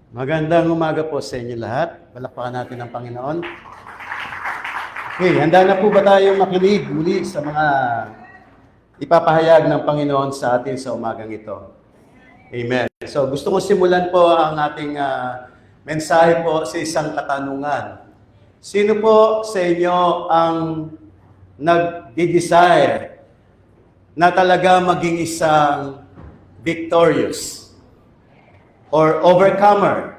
Magandang umaga po sa inyo lahat. Palakpakan natin ang Panginoon. Okay, handa na po ba tayong makinig muli sa mga ipapahayag ng Panginoon sa atin sa umagang ito? Amen. So gusto ko simulan po ang ating mensahe po sa isang katanungan. Sino po sa inyo ang nagde-desire na talaga maging isang victorious or overcomer?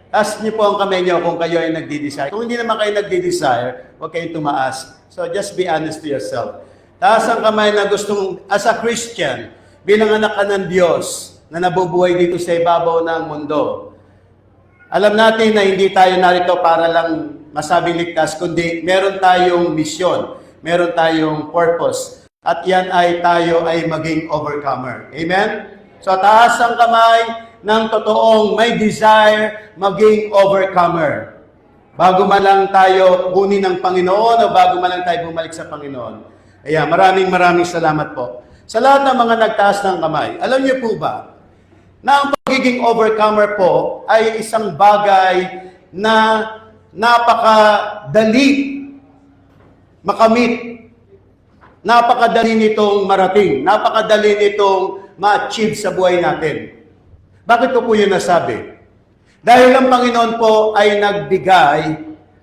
Taas niyo po ang kamay niyo kung kayo ay nagdi-desire. Kung hindi naman kayo nagdi-desire, huwag kayong tumaas. So just be honest to yourself. Taas ang kamay na gustong, as a Christian, bilang anak ka ng Diyos na nabubuhay dito sa ibabaw ng mundo. Alam natin na hindi tayo narito para lang masabing ligtas, kundi meron tayong misyon, meron tayong purpose. At yan ay tayo ay maging overcomer. Amen? So taas ang kamay ng totoong may desire maging overcomer. Bago man lang tayo kunin ng Panginoon o bago man lang tayo bumalik sa Panginoon. Ayan, maraming salamat po. Sa lahat ng mga nagtaas ng kamay, alam niyo po ba na ang pagiging overcomer po ay isang bagay na napakadali makamit. Napakadali nitong marating. Napakadali nitong ma-achieve sa buhay natin. Bakit ko po yun nasabi? Dahil ang Panginoon po ay nagbigay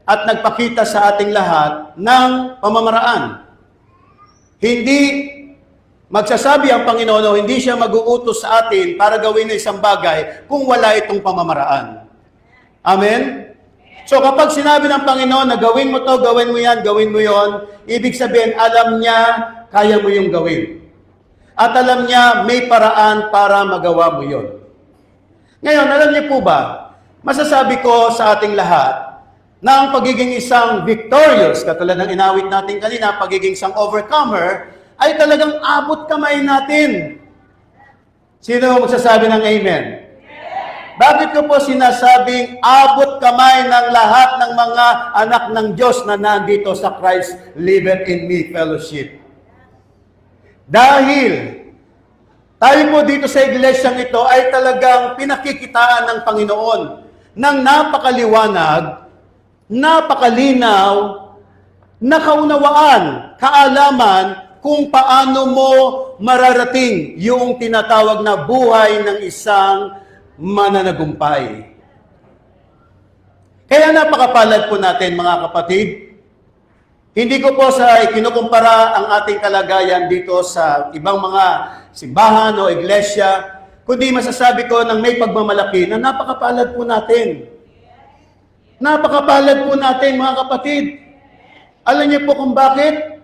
at nagpakita sa ating lahat ng pamamaraan. Hindi magsasabi ang Panginoon o hindi siya mag-uutos sa atin para gawin ng isang bagay kung wala itong pamamaraan. Amen? So kapag sinabi ng Panginoon na gawin mo to, gawin mo yan, gawin mo yon, ibig sabihin alam niya kaya mo yung gawin. At alam niya may paraan para magawa mo yon. Ngayon, alam niyo po ba, masasabi ko sa ating lahat na ang pagiging isang victorious, katulad ng inawit natin kanina, pagiging isang overcomer, ay talagang abot kamay natin. Sino magsasabi ng amen? Bakit ko po sinasabing abot kamay ng lahat ng mga anak ng Diyos na nandito sa Christ Liveth in Me Fellowship? Dahil tayo po dito sa iglesyang ito ay talagang pinakikitaan ng Panginoon ng napakaliwanag, napakalinaw, nakaunawaan, kaalaman kung paano mo mararating yung tinatawag na buhay ng isang mananagumpay. Kaya napakapalad po natin mga kapatid. Hindi ko po sa ikinukumpara ang ating kalagayan dito sa ibang mga simbahan o iglesia, kundi masasabi ko ng may pagmamalaki na napakapalad po natin. Napakapalad po natin mga kapatid. Alam niyo po kung bakit?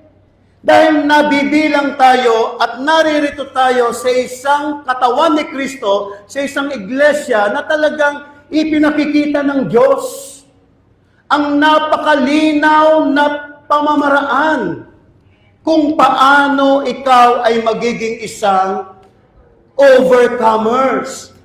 Dahil nabibilang tayo at naririto tayo sa isang katawan ni Kristo, sa isang iglesia na talagang ipinakikita ng Diyos ang napakalinaw na pamamaraan kung paano ikaw ay magiging isang overcomers.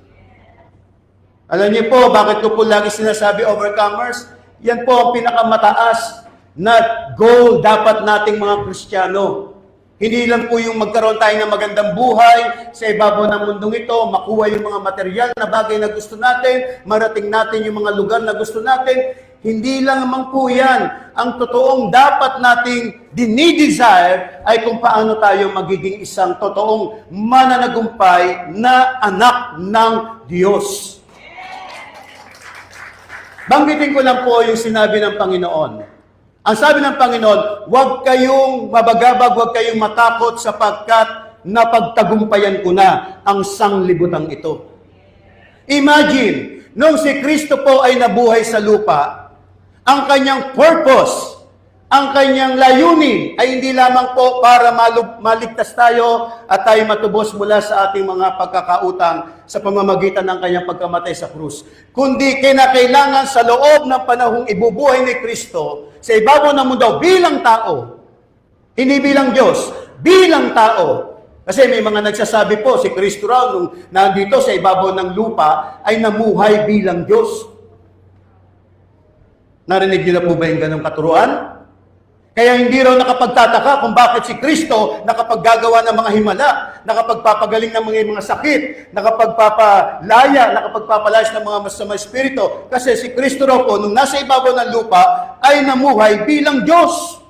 Alam niyo po, bakit ko po lagi sinasabi overcomers? Yan po ang pinakamataas na goal dapat nating mga Kristiyano. Hindi lang po yung magkaroon tayo ng magandang buhay sa ibabaw ng mundong ito, makuha yung mga material na bagay na gusto natin, marating natin yung mga lugar na gusto natin. Hindi lang naman po yan. Ang totoong dapat nating dinidesire ay kung paano tayo magiging isang totoong mananagumpay na anak ng Diyos. Banggitin ko lang po yung sinabi ng Panginoon. Ang sabi ng Panginoon, huwag kayong mabagabag, huwag kayong matakot sapagkat napagtagumpayan ko na ang sanglibutang ito. Imagine, nung si Kristo po ay nabuhay sa lupa, ang kanyang purpose, ang kanyang layunin ay hindi lamang po para maligtas tayo at tayo matubos mula sa ating mga pagkakautang sa pamamagitan ng kanyang pagkamatay sa krus. Kundi kinakailangan sa loob ng panahong ibubuhay ni Kristo sa ibabaw ng mundo bilang tao. Hindi bilang Diyos, bilang tao. Kasi may mga nagsasabi po, si Kristo raw nung nandito sa ibabaw ng lupa ay namuhay bilang Diyos. Narinig niyo na po ba yung ganong katuruan? Kaya hindi raw nakapagtataka kung bakit si Kristo nakapaggagawa ng mga himala, nakapagpapagaling ng mga sakit, nakapagpapalaya, nakapagpapalayas ng mga masamang espiritu. Kasi si Kristo raw po, nung nasa ibabaw ng lupa, ay namuhay bilang Diyos.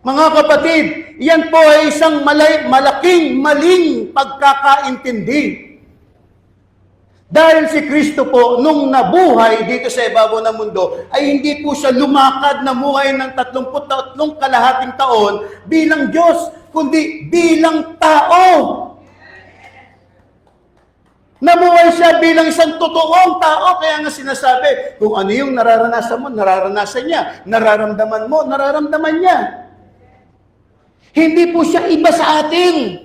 Mga kapatid, yan po ay isang malaking maling pagkakaintindi. Dahil si Kristo po, nung nabuhay dito sa ibabaw ng mundo, ay hindi po siya lumakad na muhay ng 33 kalahating taon bilang Diyos, kundi bilang tao. Namuhay siya bilang isang totoong tao, kaya nga sinasabi, kung ano yung nararanasan mo, nararanasan niya. Nararamdaman mo, nararamdaman niya. Hindi po siya iba sa atin.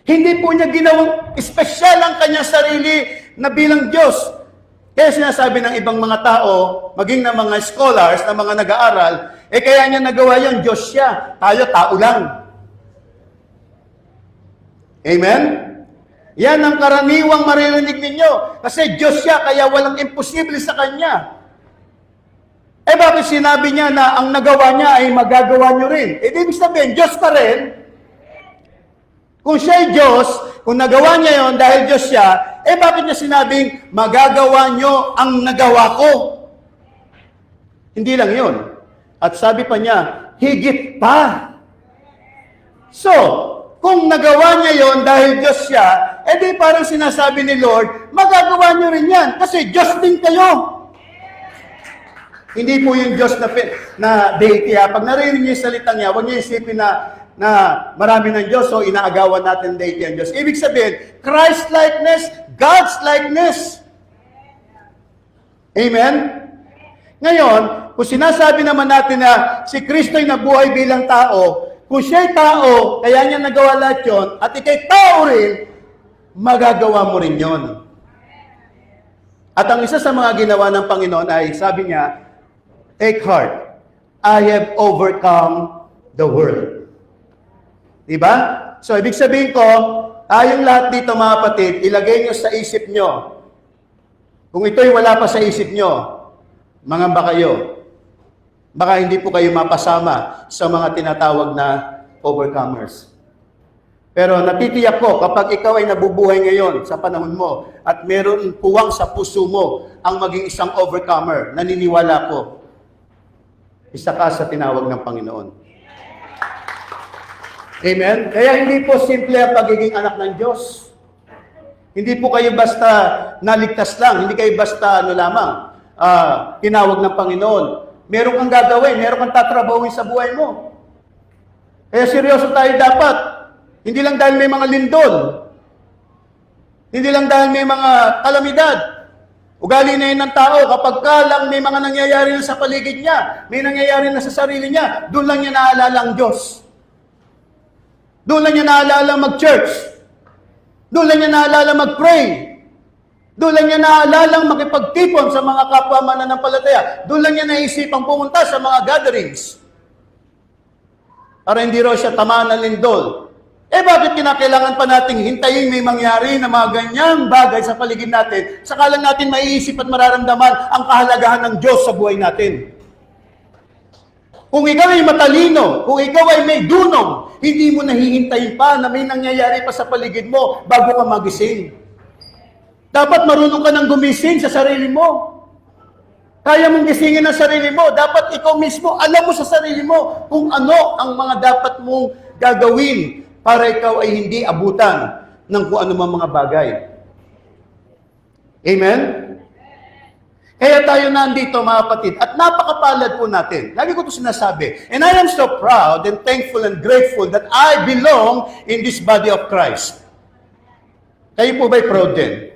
Hindi po niya ginawang espesyal ang kanyang sarili na bilang Diyos. Kaya sinasabi ng ibang mga tao, maging ng mga scholars, ng mga nag-aaral, kaya niya nagawa yan, Diyos siya. Tayo, tao lang. Amen? Yan ang karaniwang maririnig ninyo. Kasi Diyos siya, kaya walang imposible sa Kanya. Bakit sinabi niya na ang nagawa niya ay magagawa niyo rin? Ibig sabihin, Diyos pa rin. Kung siya ay Diyos, kung nagawa niya yon dahil Diyos siya, bakit niya sinabing, magagawa niyo ang nagawa ko? Hindi lang yon. At sabi pa niya, higit pa. So, kung nagawa niya yon dahil Diyos siya, di parang sinasabi ni Lord, magagawa niyo rin yan, kasi Diyos din kayo. Hindi po yung Diyos na deity. Pag narinig niyo yung salita niya, huwag niyo isipin na marami ng Diyos, so inaagawan natin deity ang Diyos. Ibig sabihin, Christ-likeness, God's likeness. Amen? Ngayon, kung sinasabi naman natin na si Kristo'y nabuhay bilang tao, kung siya'y tao, kaya niya nagawa lahat yun, at ikay tao rin, magagawa mo rin yun. At ang isa sa mga ginawa ng Panginoon ay, sabi niya, take heart, I have overcome the world. Diba? So, ibig sabihin ko, tayong lahat dito mga kapatid, ilagay nyo sa isip nyo. Kung ito'y wala pa sa isip nyo, mangamba kayo. Baka hindi po kayo mapasama sa mga tinatawag na overcomers. Pero natitiyak ko, kapag ikaw ay nabubuhay ngayon sa panahon mo, at meron puwang sa puso mo ang maging isang overcomer, naniniwala ko, isa ka sa tinawag ng Panginoon. Amen? Kaya hindi po simple ang pagiging anak ng Diyos. Hindi po kayo basta naligtas lang, hindi kayo basta tinawag ng Panginoon. Meron kang gagawin, meron kang tatrabawin sa buhay mo. Kaya seryoso tayo dapat. Hindi lang dahil may mga lindol. Hindi lang dahil may mga kalamidad. Ugali na yun ng tao, kapag ka lang may mga nangyayari na sa paligid niya, may nangyayari na sa sarili niya, doon lang niya naalala ang Diyos. Doon lang niya naalala mag-church. Doon lang niya naalala mag-pray. Doon lang niya naalala makipagtipon sa mga kapwa mananampalataya. Doon lang niya naisipang pumunta sa mga gatherings. Para hindi raw siya tamaan ng lindol. Bakit kinakailangan pa nating hintayin may mangyari na mga ganyang bagay sa paligid natin, saka lang natin maiisip at mararamdaman ang kahalagahan ng Diyos sa buhay natin? Kung ikaw ay matalino, kung ikaw ay may dunong, hindi mo nahihintayin pa na may nangyayari pa sa paligid mo bago ka magising. Dapat marunong ka nang gumising sa sarili mo. Kaya mong gisingin ang sarili mo. Dapat ikaw mismo, alam mo sa sarili mo kung ano ang mga dapat mong gagawin para ikaw ay hindi abutan ng kung ano mga bagay. Amen? Kaya tayo nandito mga kapatid, at napakapalad po natin. Lagi ko ito sinasabi, and I am so proud and thankful and grateful that I belong in this body of Christ. Kayo po ba'y proud din?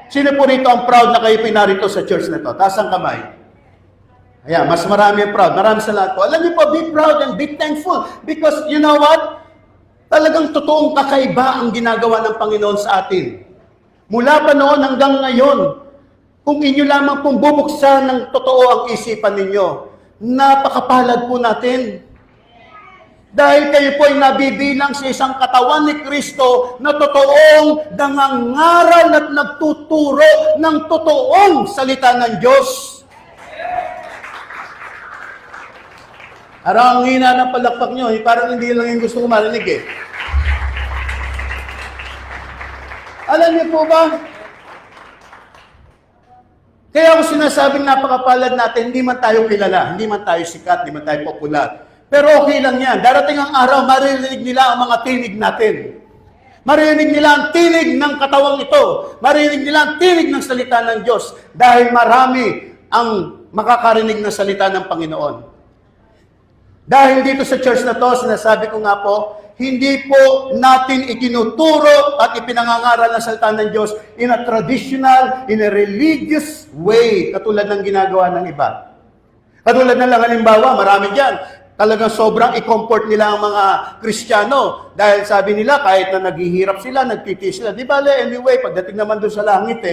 Sino po rito ang proud na kayo pinarito sa church na ito? Taas ang kamay. Ayan, mas marami ang proud. Marami sa lahat po. Alam niyo po, be proud and be thankful. Because, you know what? Talagang totoong kakaiba ang ginagawa ng Panginoon sa atin. Mula pa noon hanggang ngayon, kung inyo lamang pong bubuksan ng totoo ang isipan ninyo, napakapalad po natin. Dahil kayo po ay nabibilang sa isang katawan ni Kristo na totoong nangangaral at nagtuturo ng totoong salita ng Diyos. Parang ang hina ng palakpak nyo, parang hindi lang yung gusto ko marinig eh. Alam niyo po ba? Kaya ako sinasabing napakapalad natin, hindi man tayo kilala, hindi man tayo sikat, hindi man tayo popular. Pero okay lang yan. Darating ang araw, maririnig nila ang mga tinig natin. Maririnig nila ang tinig ng katawang ito. Maririnig nila ang tinig ng salita ng Diyos. Dahil marami ang makakarinig ng salita ng Panginoon. Dahil dito sa church na to, sinasabi ko nga po, hindi po natin itinuturo at ipinangangaral ng salita ng Diyos in a traditional, in a religious way, katulad ng ginagawa ng iba. Katulad ng lang halimbawa, marami dyan, talagang sobrang i-comfort nila ang mga Kristiyano. Dahil sabi nila, kahit na naghihirap sila, nagtitiis sila. Di ba, anyway, pagdating naman doon sa langit,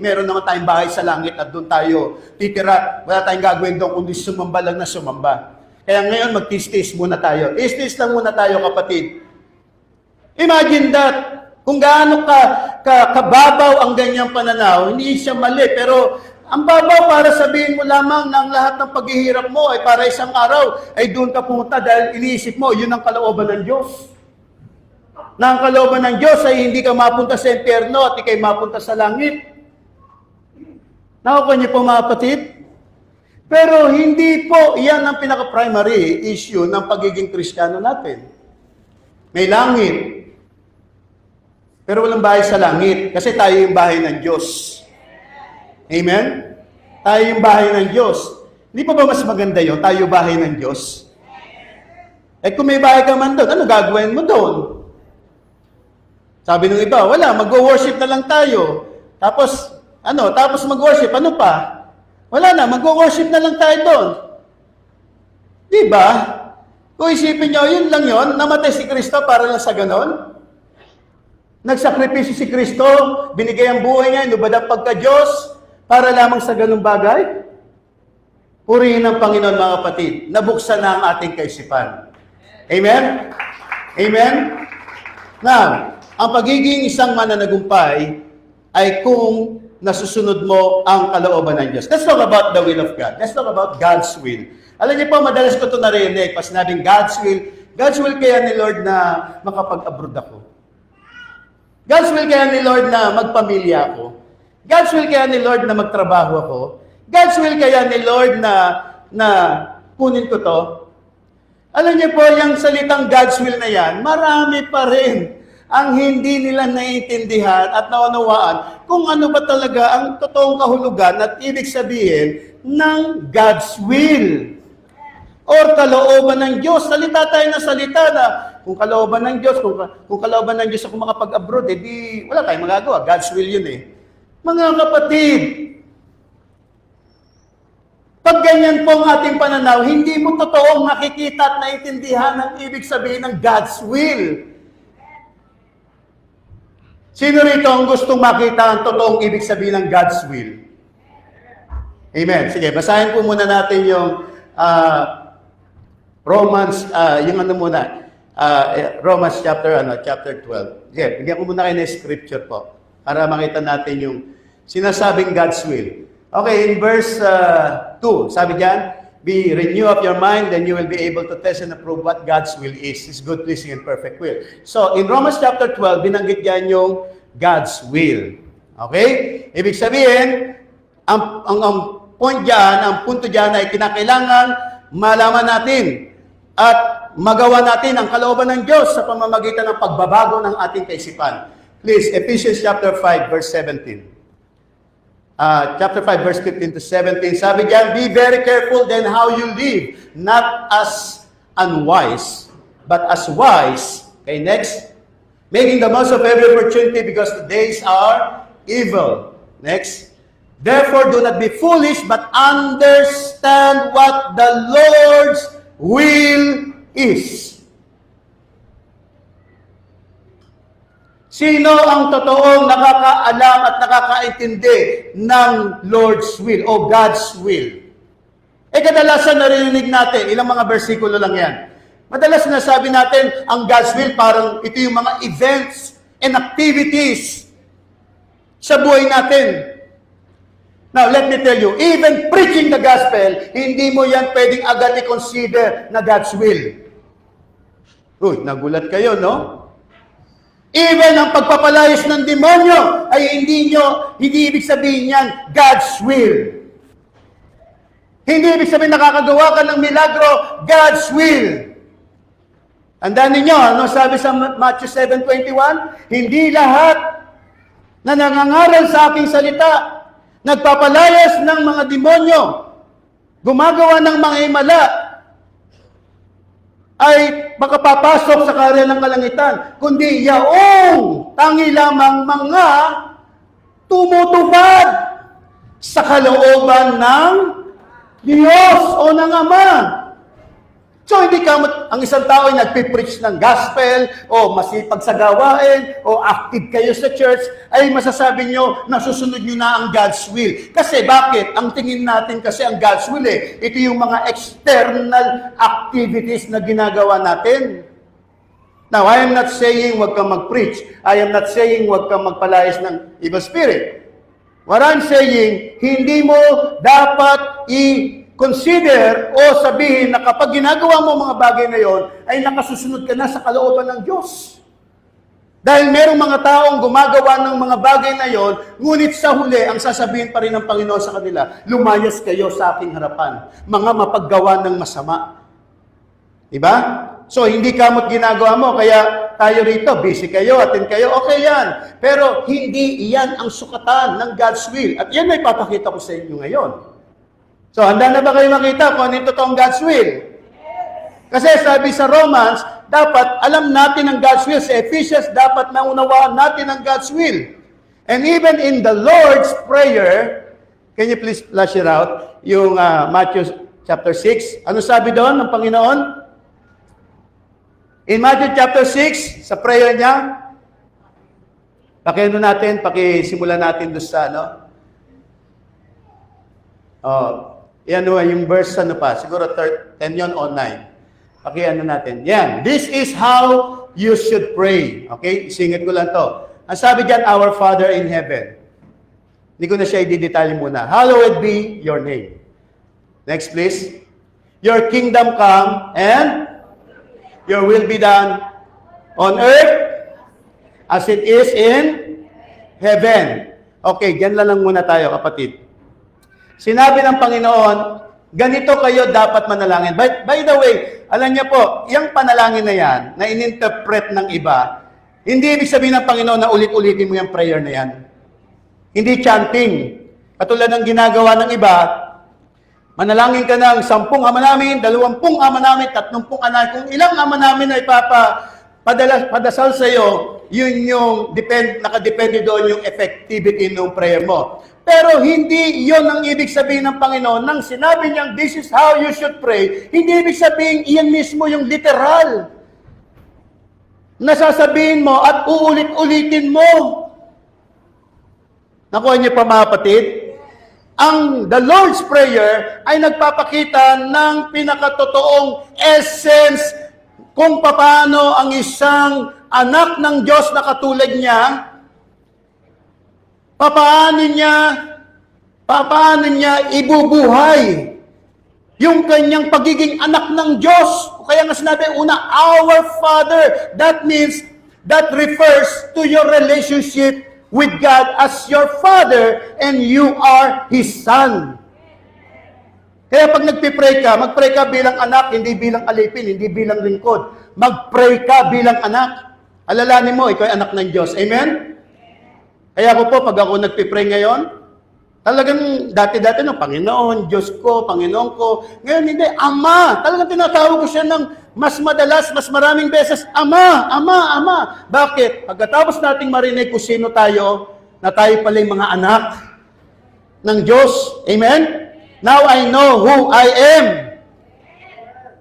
meron naman tayong bahay sa langit at doon tayo titira. Wala tayong gagawin doon, kundi sumamba lang na sumamba. Kaya ngayon, mag-tis-tis muna tayo. Tis-tis lang muna tayo, kapatid. Imagine that. Kung gaano kababaw ang ganyang pananaw, hindi siya mali, pero ang babaw para sabihin mo lamang ng lahat ng paghihirap mo ay para isang araw ay doon ka pumunta dahil iniisip mo, yun ang kalooban ng Diyos. Na ang kalooban ng Diyos ay hindi ka mapunta sa impyerno at ikay mapunta sa langit. Nakukuha niyo po mga kapatid? Pero hindi po yan ang pinaka-primary issue ng pagiging Kristiyano natin. May langit. Pero walang bahay sa langit kasi tayo yung bahay ng Diyos. Amen? Tayo yung bahay ng Diyos. Hindi pa ba mas maganda yun? Tayo bahay ng Diyos. Eh kung may bahay ka man doon, ano gagawin mo doon? Sabi ng iba, wala, mag-worship na lang tayo. Tapos mag-worship, ano pa? Wala na, mag-worship na lang tayo doon. Di ba? Kung isipin nyo, yun lang yun, namatay si Kristo para lang sa ganon. Nagsakripisyo si Kristo, binigay ang buhay niya, inubad ang pagka-Diyos, para lamang sa ganung bagay. Purihin ng Panginoon mga kapatid, nabuksan na ang ating kaisipan. Amen? Amen? Now, ang pagiging isang mananagumpay ay kung nasusunod mo ang kalooban ng Diyos. Let's talk about the will of God. Let's talk about God's will. Alam niyo po, madalas ko ito narinig, pag sinabing God's will kaya ni Lord na makapag-abroad ako. God's will kaya ni Lord na magpamilya ako. God's will kaya ni Lord na magtrabaho ako. God's will kaya ni Lord na kunin ko to. Alam niyo po, yung salitang God's will na yan, marami pa rin ang hindi nila naiintindihan at naunawaan kung ano ba talaga ang totoong kahulugan at ibig sabihin ng God's will. Or kalooban ng Diyos. Salita tayo na salita na kung kalooban ng Diyos, kung kalooban ng Diyos ako makapag-abroad, di wala tayong magagawa. God's will yun eh. Mga kapatid, pag ganyan po ang ating pananaw, hindi mo totoong makikita at naiintindihan ang ibig sabihin ng God's will. Sino rito ang gustong makita ang totoong ibig sabihin ng God's will? Amen. Sige, basahin po muna natin yung Romans chapter 12. Sige, bigyan ko muna kayo ng scripture po para makita natin yung sinasabing God's will. Okay, in verse 2, sabi diyan, be renew of your mind, then you will be able to test and approve what God's will is, His good, pleasing, and perfect will. So, in Romans chapter 12, binanggit diyan yung God's will. Okay? Ibig sabihin, ang point diyan, ang punto diyan ay kinakailangan malaman natin at magawa natin ang kalooban ng Diyos sa pamamagitan ng pagbabago ng ating kaisipan. Please, Ephesians chapter 5, verse 17. Chapter 5, verse 15 to 17, sabi diyan, be very careful then how you live, not as unwise, but as wise. Okay, next. Making the most of every opportunity because the days are evil. Next. Therefore, do not be foolish, but understand what the Lord's will is. Sino ang totoong nakakaalam at nakakaintindi ng Lord's will o God's will? Kadalasan narinig natin, ilang mga bersikulo lang yan. Madalas nasabi natin, ang God's will parang ito yung mga events and activities sa buhay natin. Now, let me tell you, even preaching the gospel, hindi mo yan pwedeng agad i-consider na God's will. Uy, nagulat kayo, no? Even ang pagpapalayas ng demonyo ay hindi ibig sabihin yan God's will. Hindi ibig sabihin nakakagawa ka ng milagro, God's will. Tandaan ninyo, ano sabi sa Matthew 7:21? Hindi lahat na nangangaral sa aking salita, nagpapalayas ng mga demonyo, gumagawa ng mga himala, ay makapapasok sa karya ng kalangitan, kundi yaong tangi lamang mga tumutupad sa kalooban ng Diyos o ng Ama. So, hindi ang isang tao ay nagpipreach ng gospel o masipag sa gawain o active kayo sa church, ay masasabi nyo na susunod nyo na ang God's will. Kasi bakit? Ang tingin natin kasi ang God's will ito yung mga external activities na ginagawa natin. Now, I am not saying huwag kang mag-preach. I am not saying huwag kang magpalayas ng ibang spirit. What I'm saying, hindi mo dapat consider o sabihin na kapag ginagawa mo mga bagay na yon, ay nakasusunod ka na sa kalooban ng Diyos. Dahil merong mga taong gumagawa ng mga bagay na yon, ngunit sa huli, ang sasabihin pa rin ng Panginoon sa kanila, lumayas kayo sa aking harapan, mga mapaggawa ng masama. Diba? So, hindi kamot ginagawa mo, kaya tayo rito, busy kayo, attend kayo, okay yan. Pero hindi iyan ang sukatan ng God's will. At yan ay papakita ko sa inyo ngayon. So, handa na ba kayo makita kung ano yung totoong God's will? Kasi sabi sa Romans, dapat alam natin ang God's will. Sa Ephesians, dapat maunawaan natin ang God's will. And even in the Lord's Prayer, can you please flash it out? Yung Matthew chapter 6. Ano sabi doon ng Panginoon? In Matthew chapter 6, sa prayer niya, pakisimulan natin doon sa, yan yung verse, siguro 10 yun o 9. Natin. Yan. This is how you should pray. Okay? Singit ko lang to. Ang sabi dyan, Our Father in heaven. Hindi ko na siya i-detalye muna. Hallowed be your name. Next, please. Your kingdom come and your will be done on earth as it is in heaven. Okay, dyan lang muna tayo, kapatid. Sinabi ng Panginoon, ganito kayo dapat manalangin. By the way, alam niyo po, yung panalangin na yan, na ininterpret ng iba, hindi ibig sabihin ng Panginoon na ulit-ulitin mo yung prayer na yan. Hindi chanting. Katulad ng ginagawa ng iba, manalangin ka ng 10 ama namin, 20 ama namin, 30 anak. Kung ilang ama namin ay padasal sa iyo, yun yung nakadepende doon yung effectivity ng prayer mo. Pero hindi yon ang ibig sabihin ng Panginoon. Nang sinabi niyang, this is how you should pray, hindi ibig sabihin iyan mismo yung literal. Nasasabihin mo at uulit-ulitin mo. Nakuha niyo pa mga kapatid? The Lord's Prayer ay nagpapakita ng pinakatotoong essence kung paano ang isang anak ng Diyos na katulad niya, paano niya ibubuhay yung kanyang pagiging anak ng Diyos. Kaya nga sinabi una, Our Father. That means, that refers to your relationship with God as your Father and you are His Son. Kaya pag nagpipray ka, magpray ka bilang anak, hindi bilang alipin, hindi bilang lingkod. Magpray ka bilang anak. Alalahanin mo, ikaw ay anak ng Diyos. Amen? Kaya ako po, pag ako nagpipray ngayon, talagang dati-dati, Panginoon, Diyos ko, Panginoon ko. Ngayon, hindi, Ama. Talagang tinatawag ko siya ng mas madalas, mas maraming beses, Ama, Ama, Ama. Bakit? Pagkatapos nating marinig kung sino tayo, na tayo pala yung mga anak ng Diyos. Amen? Now I know who I am.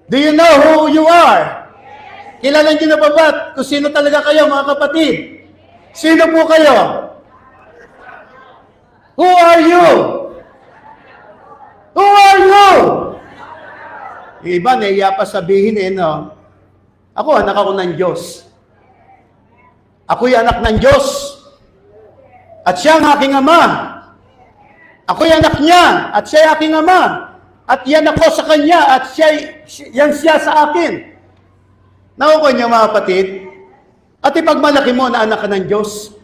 Do you know who you are? Kilala niyo na ba kung sino talaga kayo, mga kapatid? Sino po kayo? Who are you? Who are you? Yung iba, naiya pa sabihin ako, anak ako ng Diyos. Ako'y anak ng Diyos. At siya ang aking ama. Ako'y anak niya at siya'y aking ama. At yan ako sa kanya at yan siya sa akin. Nakukuha niyo mga kapatid? At ipagmalaki mo na anak ka ng Diyos.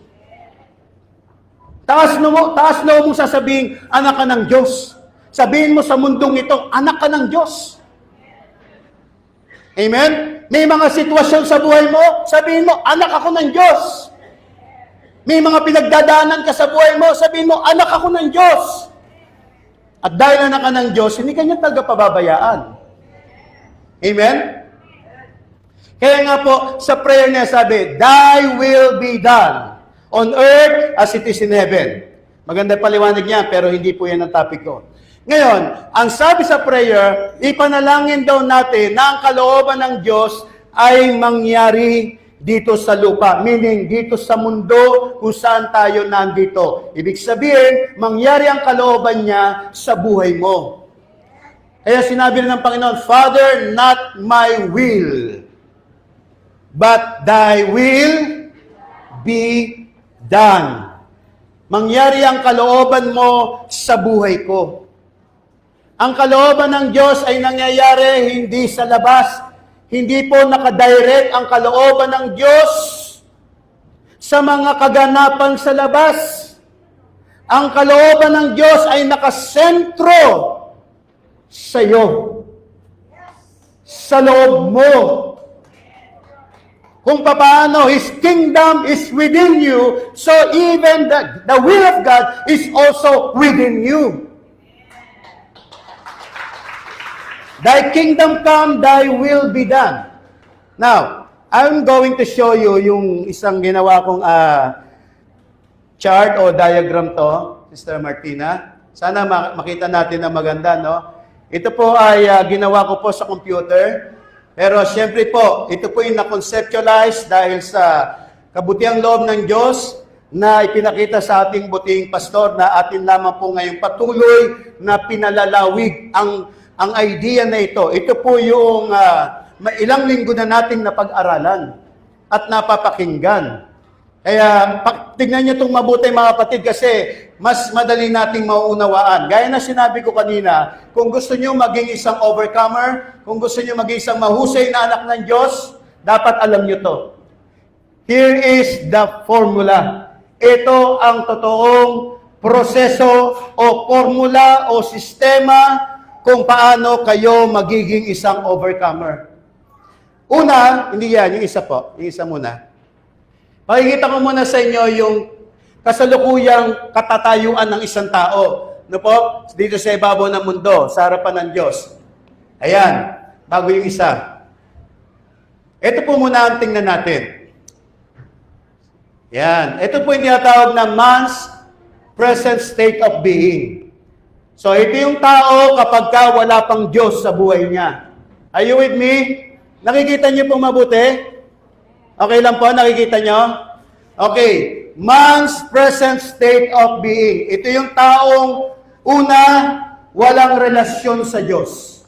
Taas loob mong sasabihin, anak ka ng Diyos. Sabihin mo sa mundong ito, anak ka ng Diyos. Amen? May mga sitwasyon sa buhay mo, sabihin mo, anak ako ng Diyos. May mga pinagdadaanan ka sa buhay mo, sabihin mo, anak ako ng Diyos. At dahil anak ka ng Diyos, hindi ka niya talaga pababayaan. Amen? Kaya nga po, sa prayer niya sabi, Thy will be done on earth as it is in heaven. Maganda paliwanag niya, pero hindi po yan ang topic ko. Ngayon, ang sabi sa prayer, ipanalangin daw natin na ang kalooban ng Diyos ay mangyari dito sa lupa. Meaning, dito sa mundo kung saan tayo nandito. Ibig sabihin, mangyari ang kalooban niya sa buhay mo. Kaya sinabi ng Panginoon, Father, not my will, but thy will be done. Mangyari ang kalooban mo sa buhay ko. Ang kalooban ng Diyos ay nangyayari hindi sa labas. Hindi po nakadirect ang kalooban ng Diyos sa mga kaganapan sa labas. Ang kalooban ng Diyos ay nakasentro sa iyo. Sa loob mo. Kung paano His kingdom is within you, so even the will of God is also within you. Thy kingdom come, thy will be done. Now, I'm going to show you yung isang ginawa kong chart o diagram to, Sister Martina. Sana makita natin na maganda, no? Ito po ay ginawa ko po sa computer. Pero siyempre po, ito po yung na-conceptualize dahil sa kabutiang loob ng Diyos na ipinakita sa ating buting pastor na atin lamang po ngayong patuloy na pinalalawig ang idea na ito. Ito po yung ilang linggo na nating napag-aralan at napapakinggan. Kaya tignan niyo itong mabuti mga kapatid kasi mas madali nating mauunawaan. Gaya na sinabi ko kanina, kung gusto niyo maging isang overcomer, kung gusto niyo maging isang mahusay na anak ng Diyos, dapat alam niyo to. Here is the formula. Ito ang totoong proseso o formula o sistema kung paano kayo magiging isang overcomer. Una, hindi yan, yung isa po. Yung isa muna. Pakikita ko muna sa inyo yung kasalukuyang katatayuan ng isang tao. No po? Dito sa ibabaw ng mundo, sa harapan ng Diyos. Ayan, bago yung isa. Ito po muna ang tingnan natin. Yan. Ito po yung tinatawag na man's present state of being. So, ito yung tao kapag ka wala pang Diyos sa buhay niya. Are you with me? Nakikita niyo pong mabuti? Okay lang po, nakikita niyo? Okay. Man's present state of being. Ito yung taong una, walang relasyon sa Diyos.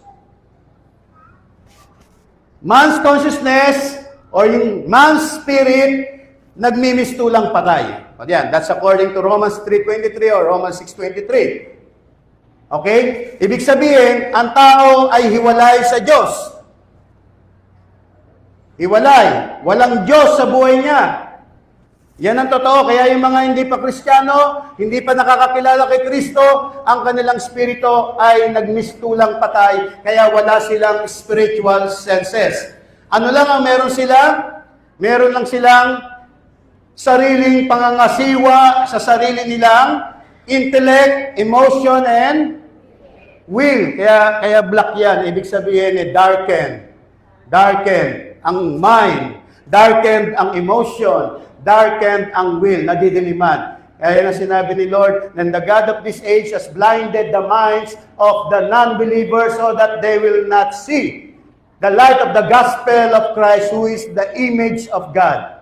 Man's consciousness or yung man's spirit, nagmimistulang patay. Yan, that's according to Romans 3:23 or Romans 6:23. Okay? Ibig sabihin, ang tao ay hiwalay sa Diyos. Hiwalay. Walang Diyos sa buhay niya. Yan ang totoo. Kaya yung mga hindi pa Kristiyano, hindi pa nakakakilala kay Kristo, ang kanilang spirito ay nagmistulang patay. Kaya wala silang spiritual senses. Ano lang ang meron sila? Meron lang silang sariling pangangasiwa sa sarili nilang intellect, emotion, and will. Kaya black yan. Ibig sabihin, darkened. Darkened ang mind. Darkened ang emotion. Darkened ang will. Nadidiliman. Kaya na sinabi ni Lord, and the God of this age has blinded the minds of the non-believers so that they will not see the light of the gospel of Christ who is the image of God.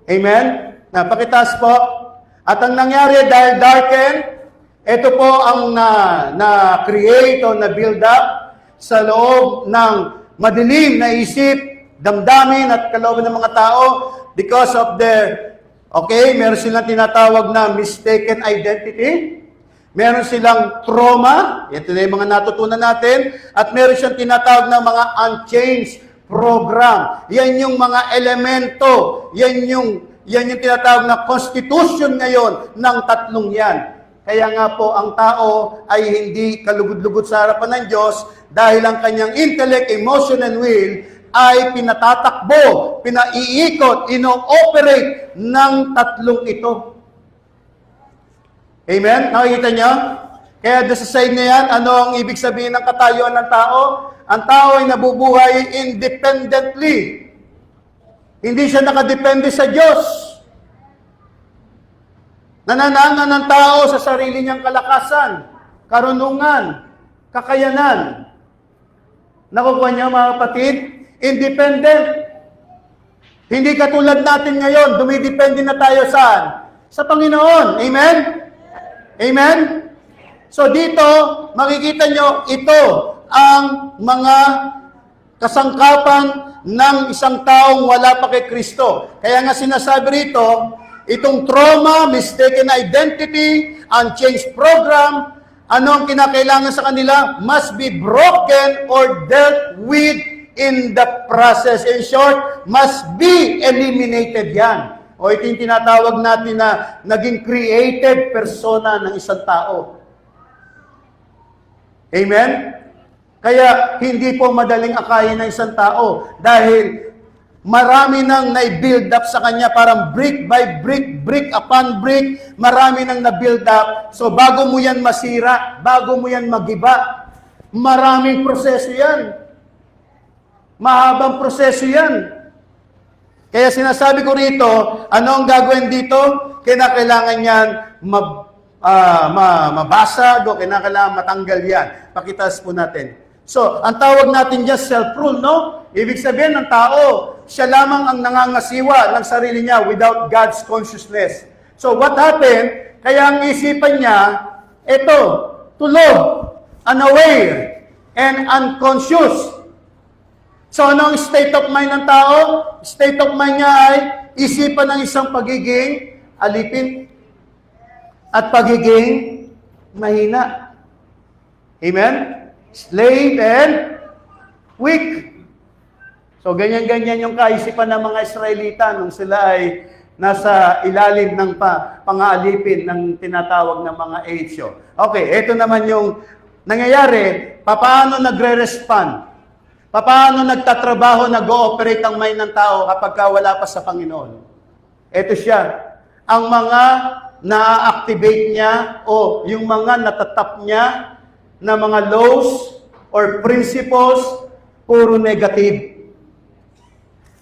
Amen? Napakitaas po. At ang nangyari dahil darkened, ito po ang na-create o na-build up sa loob ng madilim na isip, damdamin at kalooban ng mga tao because of their, okay, meron silang tinatawag na mistaken identity. Meron silang trauma, ito na yung mga natutunan natin, at meron siyang tinatawag na mga unchanged program. Yan yung mga elemento, yan yung tinatawag na constitution ngayon ng tatlong yan. Kaya nga po, ang tao ay hindi kalugod-lugod sa harapan ng Diyos dahil ang kanyang intellect, emotion, and will ay pinatatakbo, pinaiikot, ino-operate ng tatlong ito. Amen? Nakikita niyo? Kaya doon sa side na yan, ano ang ibig sabihin ng katayuan ng tao? Ang tao ay nabubuhay independently. Hindi siya nakadepende sa Diyos. Nananangan ng tao sa sarili niyang kalakasan, karunungan, kakayanan. Nakukuha niyo mga kapatid? Independent. Hindi katulad natin ngayon, dumidepende na tayo saan? Sa Panginoon. Amen? Amen? So dito, makikita nyo, ito ang mga kasangkapan ng isang taong wala pa kay Kristo. Kaya nga sinasabi rito, itong trauma, mistaken identity, unchanged program, ano ang kinakailangan sa kanila? Must be broken or dealt with in the process. In short, must be eliminated yan. O ito yung tinatawag natin na naging created persona ng isang tao. Amen? Kaya hindi po madaling akayin ng isang tao dahil marami nang na-build up sa kanya, parang brick by brick, brick upon brick, marami nang na-build up. So bago mo yan masira, bago mo yan magiba, maraming proseso yan. Mahabang proseso yan. Kaya sinasabi ko rito, ano ang gagawin dito? Kinakailangan yan mabasag o kinakailangan matanggal yan. Pakitas po natin. So, ang tawag natin dyan, self-rule, no? Ibig sabihin ng tao, siya lamang ang nangangasiwa ng sarili niya without God's consciousness. So, what happened? Kaya ang isipan niya, ito, tulog, unaware, and unconscious. So, ano ang state of mind ng tao? State of mind niya ay isipan ng isang pagiging alipin at pagiging mahina. Amen? Slave and weak. So, ganyan-ganyan yung kaisipan ng mga Israelita nung sila ay nasa ilalim ng pang-aalipin ng tinatawag ng mga Ehipsyo. Okay, ito naman yung nangyayari. Paano nagre-respond? Paano nagtatrabaho, nag-ooperate ang mind ng tao kapag wala pa sa Panginoon? Ito siya. Ang mga na-activate niya o yung mga natatap niya na mga laws or principles, puro negative.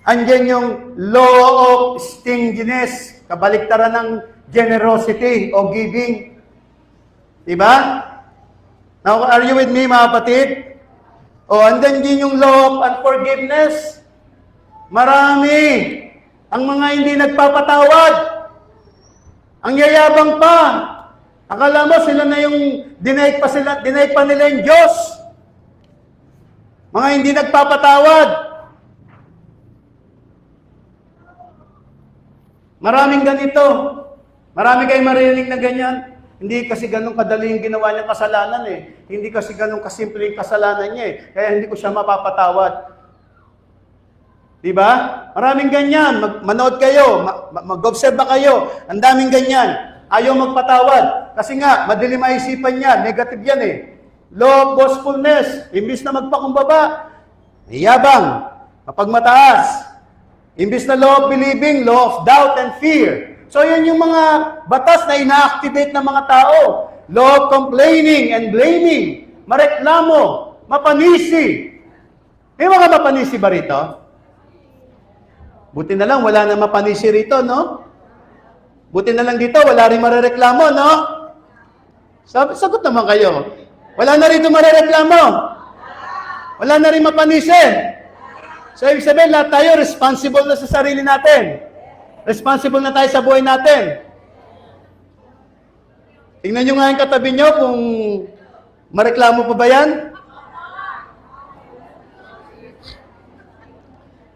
Andyan yung law of stinginess, kabaliktaran ng generosity o giving. Diba? Now, are you with me, mga kapatid? O, andyan din yung law of unforgiveness. Marami ang mga hindi nagpapatawad. Ang yayabang pa. Akala mo sila na yung deny pa nila yung Diyos. Mga hindi nagpapatawad. Maraming ganito. Marami kayong maririnig na ganyan. Hindi kasi ganun kadali yung ginawa niyang kasalanan eh. Hindi kasi ganun kasimple yung kasalanan niya eh. Kaya hindi ko siya mapapatawad. Diba? Maraming ganyan. Manood kayo. Mag-observe ba kayo? Ang daming ganyan. Ayaw magpatawad. Kasi nga, madilim maisipan niya. Negative yan eh. Law of boastfulness. Imbis na magpakumbaba. Iyabang. Mapagmataas. Imbis na law of believing, law of doubt and fear. So, yun yung mga batas na ina-activate ng mga tao. Law of complaining and blaming. Mareklamo. Mapanisi. May mga mapanisi ba rito? Buti na lang, wala na mapanisi rito, no? Buti na lang dito, wala rin marereklamo, no? Sagot naman kayo. Wala na rito marereklamo. Wala na rin mapanisi. So, ibig sabihin, lahat tayo responsible na sa sarili natin. Responsible na tayo sa buhay natin. Tingnan nyo nga yung katabi nyo kung mareklamo pa ba yan?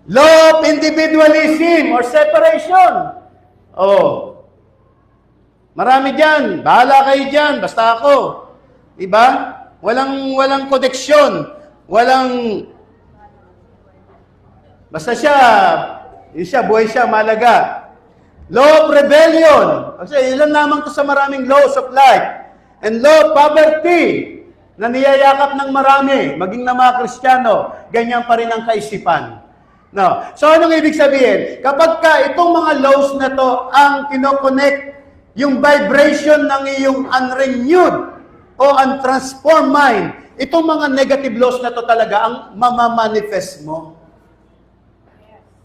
Law of individualism or separation. Oh. Marami dyan. Bahala kayo dyan. Basta ako. Diba? Walang koneksyon. Basta siya, buhay siya, malaga. Law of rebellion. Kasi ilan lamang to sa maraming laws of life. And law of poverty. Na niyayakap ng marami, maging na mga Kristiyano, ganyan pa rin ang kaisipan. No. So, anong ibig sabihin? Kapag itong mga laws na to ang kinoconnect yung vibration ng iyong unrenewed o untransformed mind, itong mga negative laws na to talaga ang mamamanifest mo.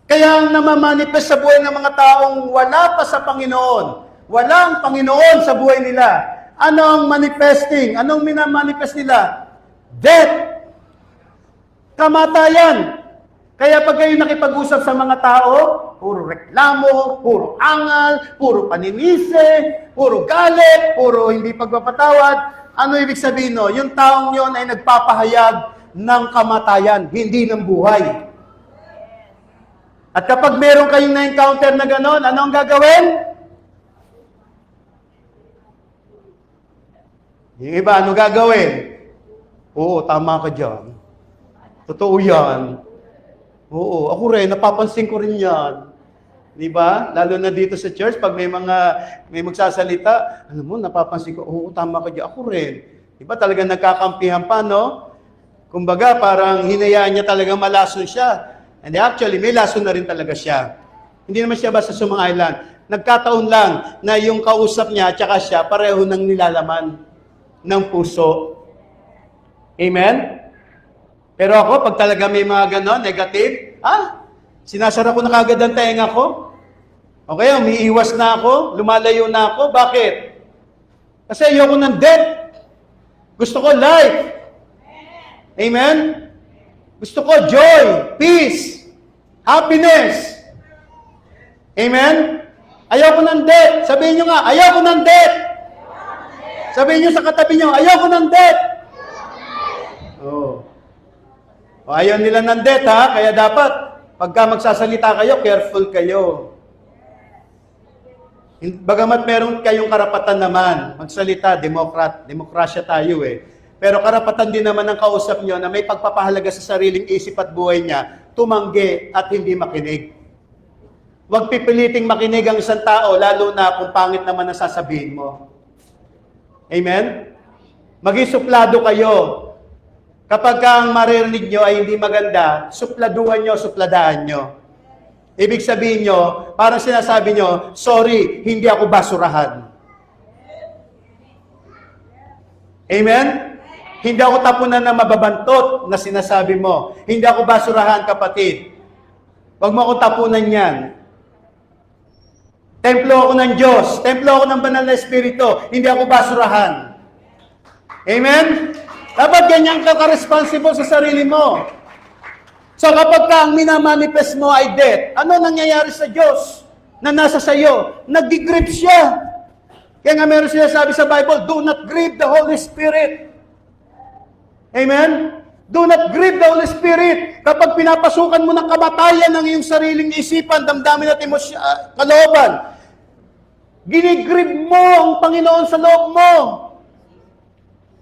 Kaya ang namamanifest sa buhay ng mga taong wala pa sa Panginoon, walang Panginoon sa buhay nila, ano ang manifesting? Anong minamanifest nila? Death. Kamatayan. Kaya pag kayo nakipag-usap sa mga tao, puro reklamo, puro angal, puro paninisi, puro galit, puro hindi pagpapatawad. Ano ibig sabihin no? Yung taong yon ay nagpapahayag ng kamatayan, hindi ng buhay. At kapag meron kayong na-encounter na gano'n, ano ang gagawin? Yung iba, ano gagawin? Oo, tama ka dyan. Totoo yan. Oo, ako rin, napapansin ko rin yan. Di ba? Lalo na dito sa church, pag may magsasalita, alam mo, napapansin ko, oo, tama ka dyan. Ako rin. Di ba? Talagang nagkakampihan pa, no? Kumbaga, parang hinayaan niya talagang malason siya. And actually, may lason na rin talaga siya. Hindi naman siya basta sumangailan. Nagkataon lang na yung kausap niya at saka siya, pareho ng nilalaman ng puso. Amen? Pero ako, pag talaga may mga ganon, negative, sinasara ko na kagad ang tenga ko. Okay, umiiwas na ako, lumalayo na ako. Bakit? Kasi ayoko ng death. Gusto ko life. Amen? Gusto ko joy, peace, happiness. Amen? Ayoko ng death. Sabihin nyo nga, ayoko ng death. Sabihin nyo sa katabi nyo, ayoko ng death. Oh. O, ayaw nila ng death, ha? Kaya dapat, pagka magsasalita kayo, careful kayo. Bagamat meron kayong karapatan naman, magsalita, demokrasya tayo eh. Pero karapatan din naman ng kausap nyo na may pagpapahalaga sa sariling isip at buhay niya, tumanggi at hindi makinig. Huwag pipiliting makinig ang isang tao, lalo na kung pangit naman ang sasabihin mo. Amen? Maging suplado kayo. Kapag ang maririnig nyo ay hindi maganda, supladuhan nyo, supladaan nyo. Ibig sabihin nyo, parang sinasabi nyo, sorry, hindi ako basurahan. Amen? Hindi ako tapunan na mababantot na sinasabi mo. Hindi ako basurahan, kapatid. Huwag mo ako tapunan yan. Templo ako ng Diyos. Templo ako ng banal na Espiritu. Hindi ako basurahan. Amen? Dapat ganyan ka ka-responsible sa sarili mo. So kapag ang minamanifest mo ay death, ano nangyayari sa Diyos na nasa sayo? Nag-grieve siya. Kaya nga meron sinasabi sa Bible, do not grieve the Holy Spirit. Amen? Do not grieve the Holy Spirit. Kapag pinapasukan mo ng kamatayan ng iyong sariling isipan, damdamin at kalooban, ginigrieve mo ang Panginoon sa loob mo.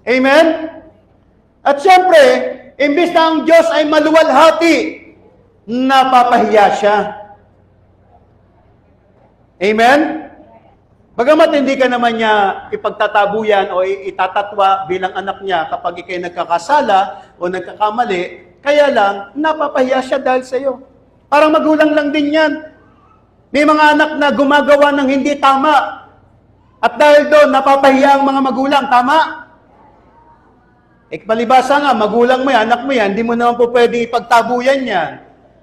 Amen? At syempre, imbis na ang Diyos ay maluwalhati, napapahiya siya. Amen? Bagamat hindi ka naman niya ipagtatabuyan o itatatwa bilang anak niya kapag ikay nagkakasala o nagkakamali, kaya lang, napapahiya siya dahil sa iyo. Parang magulang lang din yan. May mga anak na gumagawa ng hindi tama. At dahil doon, napapahiya ang mga magulang. Tama? Palibasa nga, magulang mo yan, anak mo yan, hindi mo naman po pwedeng ipagtabuyan yan.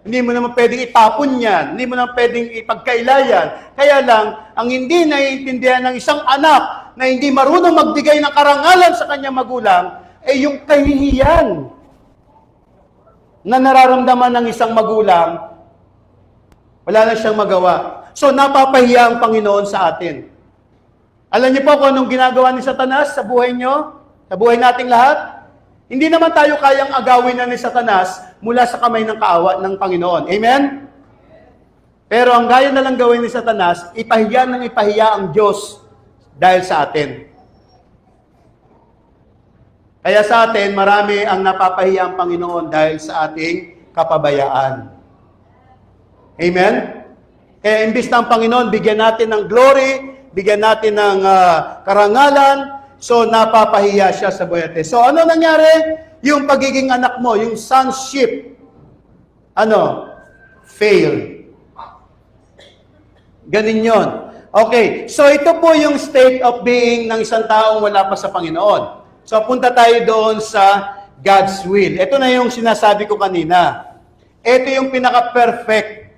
Hindi mo naman pwedeng itapon yan. Hindi mo naman pwedeng ipagkailayan. Kaya lang, ang hindi naiintindihan ng isang anak na hindi marunong magbigay ng karangalan sa kanyang magulang, ay yung kahihiyan na nararamdaman ng isang magulang, wala na siyang magawa. So, napapahiya ang Panginoon sa atin. Alam niyo po kung anong ginagawa ni Satanas sa buhay niyo? Sa buhay nating lahat? Hindi naman tayo kayang agawin na ni Satanas mula sa kamay ng kaawa ng Panginoon. Amen? Pero ang gaya na lang gawin ni Satanas, ipahiya ng ipahiya ang Diyos dahil sa atin. Kaya sa atin, marami ang napapahiya ang Panginoon dahil sa ating kapabayaan. Amen? Kaya imbis na ang Panginoon, bigyan natin ng glory, bigyan natin ng karangalan, so napapahiya siya sa buhay natin. So ano nangyari? Yung pagiging anak mo, yung sonship, fail. Ganin yon. Okay, so ito po yung state of being ng isang taong wala pa sa Panginoon. So punta tayo doon sa God's will. Ito na yung sinasabi ko kanina. Ito yung pinaka-perfect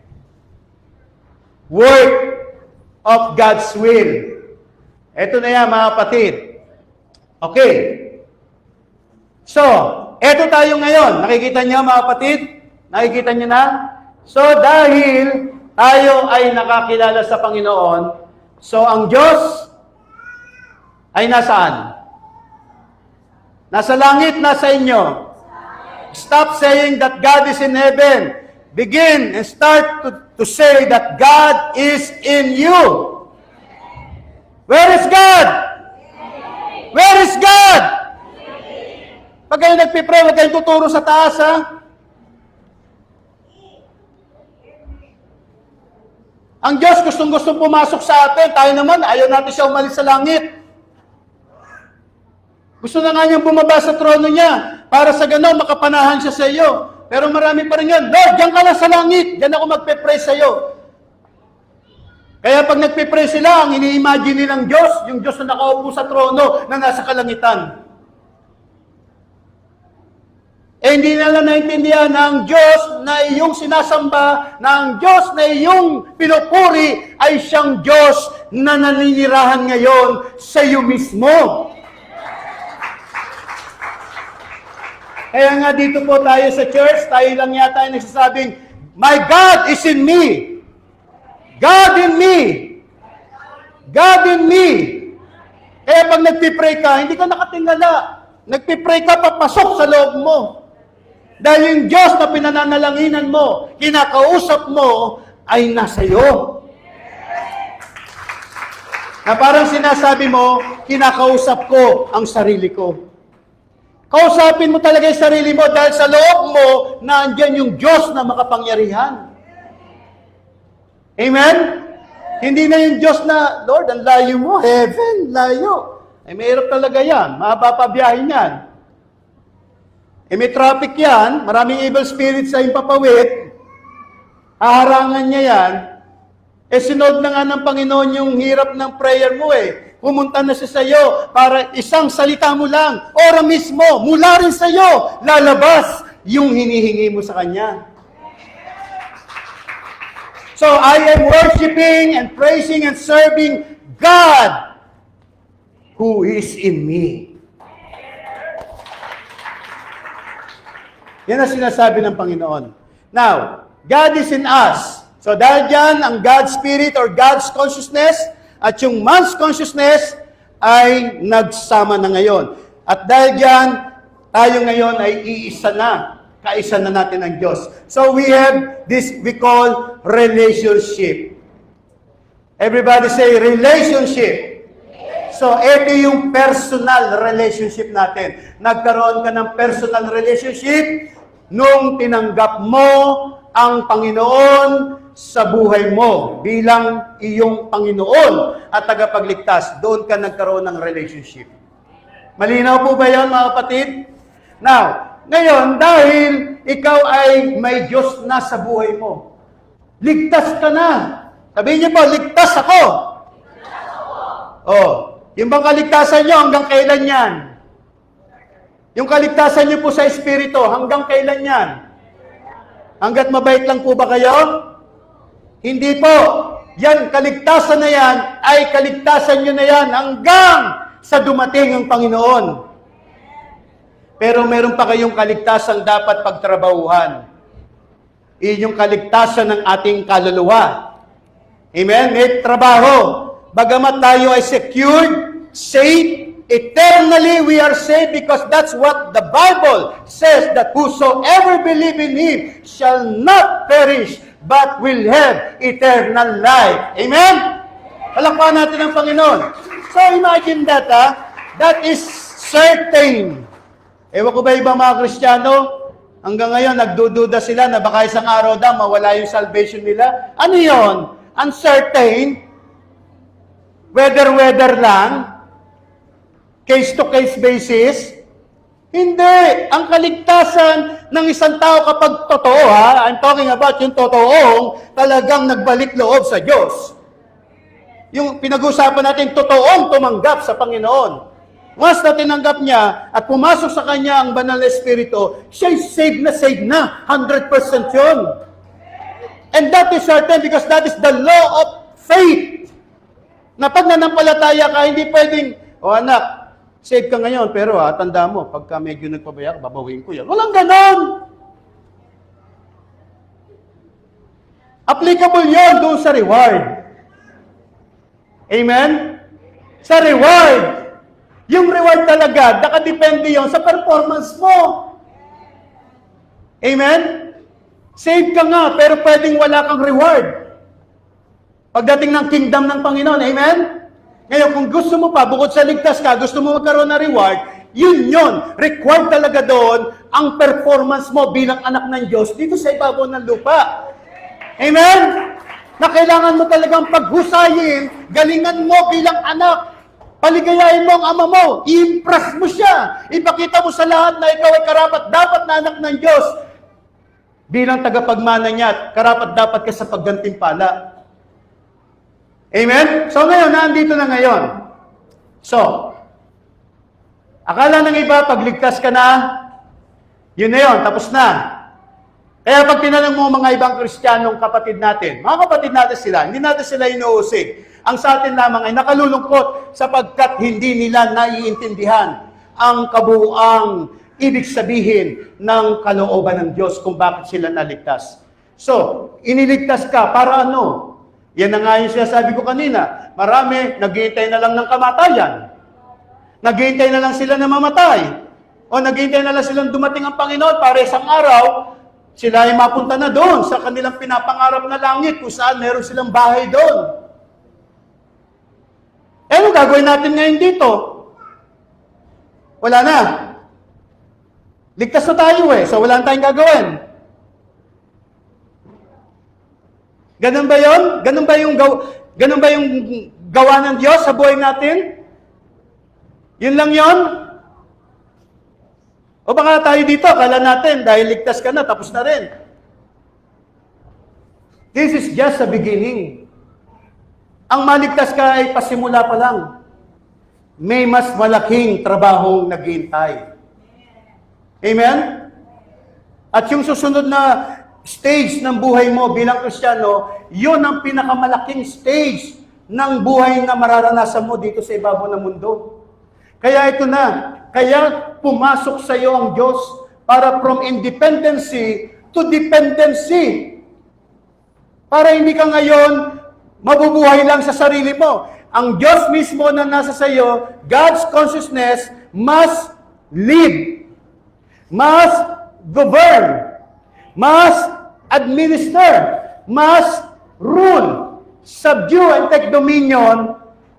work of God's will. Ito na yan, mga kapatid. Okay. So, ito tayo ngayon. Nakikita niyo, mga kapatid? Nakikita niyo na? So, dahil tayo ay nakakilala sa Panginoon, so ang Diyos ay nasaan? Nasa langit, nasa inyo. Stop saying that God is in heaven. Begin and start to say that God is in you. Where is God? Where is God? Pag kayo nagpipray, huwag kayong tuturo sa taas, ha? Ang Diyos gustong-gustong pumasok sa atin. Tayo naman, ayaw natin siya umalis sa langit. Gusto na nga niyang bumaba sa trono niya para sa gano'n makapanahan siya sa iyo. Pero marami pa rin yan, Lord, diyan ka lang sa langit. Diyan ako magpe-pray sa iyo. Kaya pag nagpe-pray sila, ang ini-imagine nilang Diyos, yung Diyos na nakaupo sa trono na nasa kalangitan. Eh, hindi nila naintindihan na ang Diyos na iyong sinasamba, na ang Diyos na iyong pinupuri ay siyang Diyos na naninirahan ngayon sa iyo mismo. Kaya nga dito po tayo sa church, tayo lang yata ay nagsasabing, my God is in me. God in me. God in me. Kaya pag nagpipray ka, hindi ka nakatingala. Nagpipray ka, papasok sa loob mo. Dahil yung Diyos na pinananalanginan mo, kinakausap mo, ay nasa iyo. Na parang sinasabi mo, kinakausap ko ang sarili ko. Kausapin mo talaga yung sarili mo dahil sa loob mo, naandyan yung Diyos na makapangyarihan. Amen? Hindi na yung Diyos na, Lord, ang layo mo, heaven, layo. Eh, mahirap talaga yan. Mahaba pa biyahin yan. Eh, may traffic yan. Maraming evil spirits sa impapawid. Haharangan niya yan. Eh, sinod na nga ng Panginoon yung hirap ng prayer mo eh. Pumunta na siya sa iyo para isang salita mo lang, ora mismo, mula rin sa iyo, lalabas yung hinihingi mo sa Kanya. So, I am worshiping and praising and serving God who is in me. Yan ang sinasabi ng Panginoon. Now, God is in us. So, dahil dyan, ang God's Spirit or God's consciousness at yung man's consciousness ay nagsama na ngayon. At dahil dyan, tayo ngayon ay iisa na. Kaisa na natin ang Diyos. So, we have this we call relationship. Everybody say relationship. So, ito yung personal relationship natin. Nagkaroon ka ng personal relationship nung tinanggap mo ang Panginoon sa buhay mo bilang iyong Panginoon at tagapagligtas. Doon ka nagkaroon ng relationship. Malinaw po ba yun, mga kapatid? Now, ngayon, dahil ikaw ay may Diyos na sa buhay mo, ligtas ka na. Sabihin niyo po, ligtas ako. Oh, yung bang kaligtasan nyo, hanggang kailan yan? Yung kaligtasan nyo po sa Espiritu, hanggang kailan yan? Hanggat mabait lang po ba kayo? Hindi po. Yan, kaligtasan na yan, ay kaligtasan nyo na yan hanggang sa dumating ang Panginoon. Pero meron pa kayong kaligtasang dapat pagtrabahuhan. Iyon yung kaligtasan ng ating kaluluwa. Amen? May trabaho. Bagamat tayo ay secured, safe, eternally we are saved because that's what the Bible says, that whosoever believe in Him shall not perish but will have eternal life. Amen? Palakpakan natin ang Panginoon. So So imagine that, that is certain. Ewan ko ba ibang mga Kristiyano, hanggang ngayon nagdududa sila na baka isang araw daw mawala yung salvation nila. Ano yon? Uncertain, weather lang, case-to-case basis. Hindi. Ang kaligtasan ng isang tao kapag totoo, I'm talking about yung totoong talagang nagbalik loob sa Diyos. Yung pinag-usapan natin, totoong tumanggap sa Panginoon. Once na tinanggap niya at pumasok sa kanya ang banal na Espiritu, siya'y saved na, 100% yun. And that is certain because that is the law of faith. Na pag nanampalataya ka, hindi pwedeng, anak, save ka ngayon, pero tanda mo, pagka medyo nagpabaya ka, babawiin ko yan. Walang ganon! Applicable yon doon sa reward. Amen? Sa reward. Yung reward talaga, nakadepende yon sa performance mo. Amen? Save ka nga, pero pwedeng wala kang reward. Pagdating ng kingdom ng Panginoon, amen? Ngayon, kung gusto mo pa, bukod sa ligtas ka, gusto mo magkaroon ng reward, yun. Required talaga doon ang performance mo bilang anak ng Diyos dito sa ibabaw ng lupa. Amen? Na kailangan mo talagang paghusayin, galingan mo bilang anak. Paligayahin mo ang ama mo, i-impress mo siya, ipakita mo sa lahat na ikaw ay karapat-dapat na anak ng Diyos. Bilang tagapagmana niya, karapat-dapat ka sa paggantimpala. Amen? So ngayon, nandito na ngayon. So, akala ng iba, pagligtas ka na, yun na yun, tapos na. Kaya pag tinanong mo mga ibang Kristiyanong kapatid natin, mga kapatid natin sila, hindi natin sila inuusig. Ang sa atin lamang ay nakalulungkot sapagkat hindi nila naiintindihan ang kabuuang ibig sabihin ng kalooban ng Diyos kung bakit sila naligtas. So, iniligtas ka para ano? Yan na nga yung sinasabi ko kanina. Marami, naghihintay na lang ng kamatayan. Naghihintay na lang sila na mamatay. O naghihintay na lang silang dumating ang Panginoon para isang araw, sila ay mapunta na doon sa kanilang pinapangarap na langit kung saan meron silang bahay doon. Eh, ano gagawin natin ngayon dito? Wala na. Ligtas na tayo so wala na tayong gagawin. Ganun ba yun? Ganun ba yung gawa ng Diyos sa buhay natin? Yun lang yun? O baka tayo dito, akala natin, dahil ligtas ka na, tapos na rin. This is just a beginning. Ang maligtas ka ay pasimula pa lang. May mas malaking trabahong naghihintay. Amen? At yung susunod na stage ng buhay mo bilang Kristiyano, yun ang pinakamalaking stage ng buhay na mararanasan mo dito sa ibabaw ng mundo. Kaya ito na, kaya pumasok sa iyo ang Diyos para from independency to dependency. Para hindi ka ngayon mabubuhay lang sa sarili mo. Ang Diyos mismo na nasa sa iyo, God's consciousness must lead, must govern, must administer, must rule, subdue and take dominion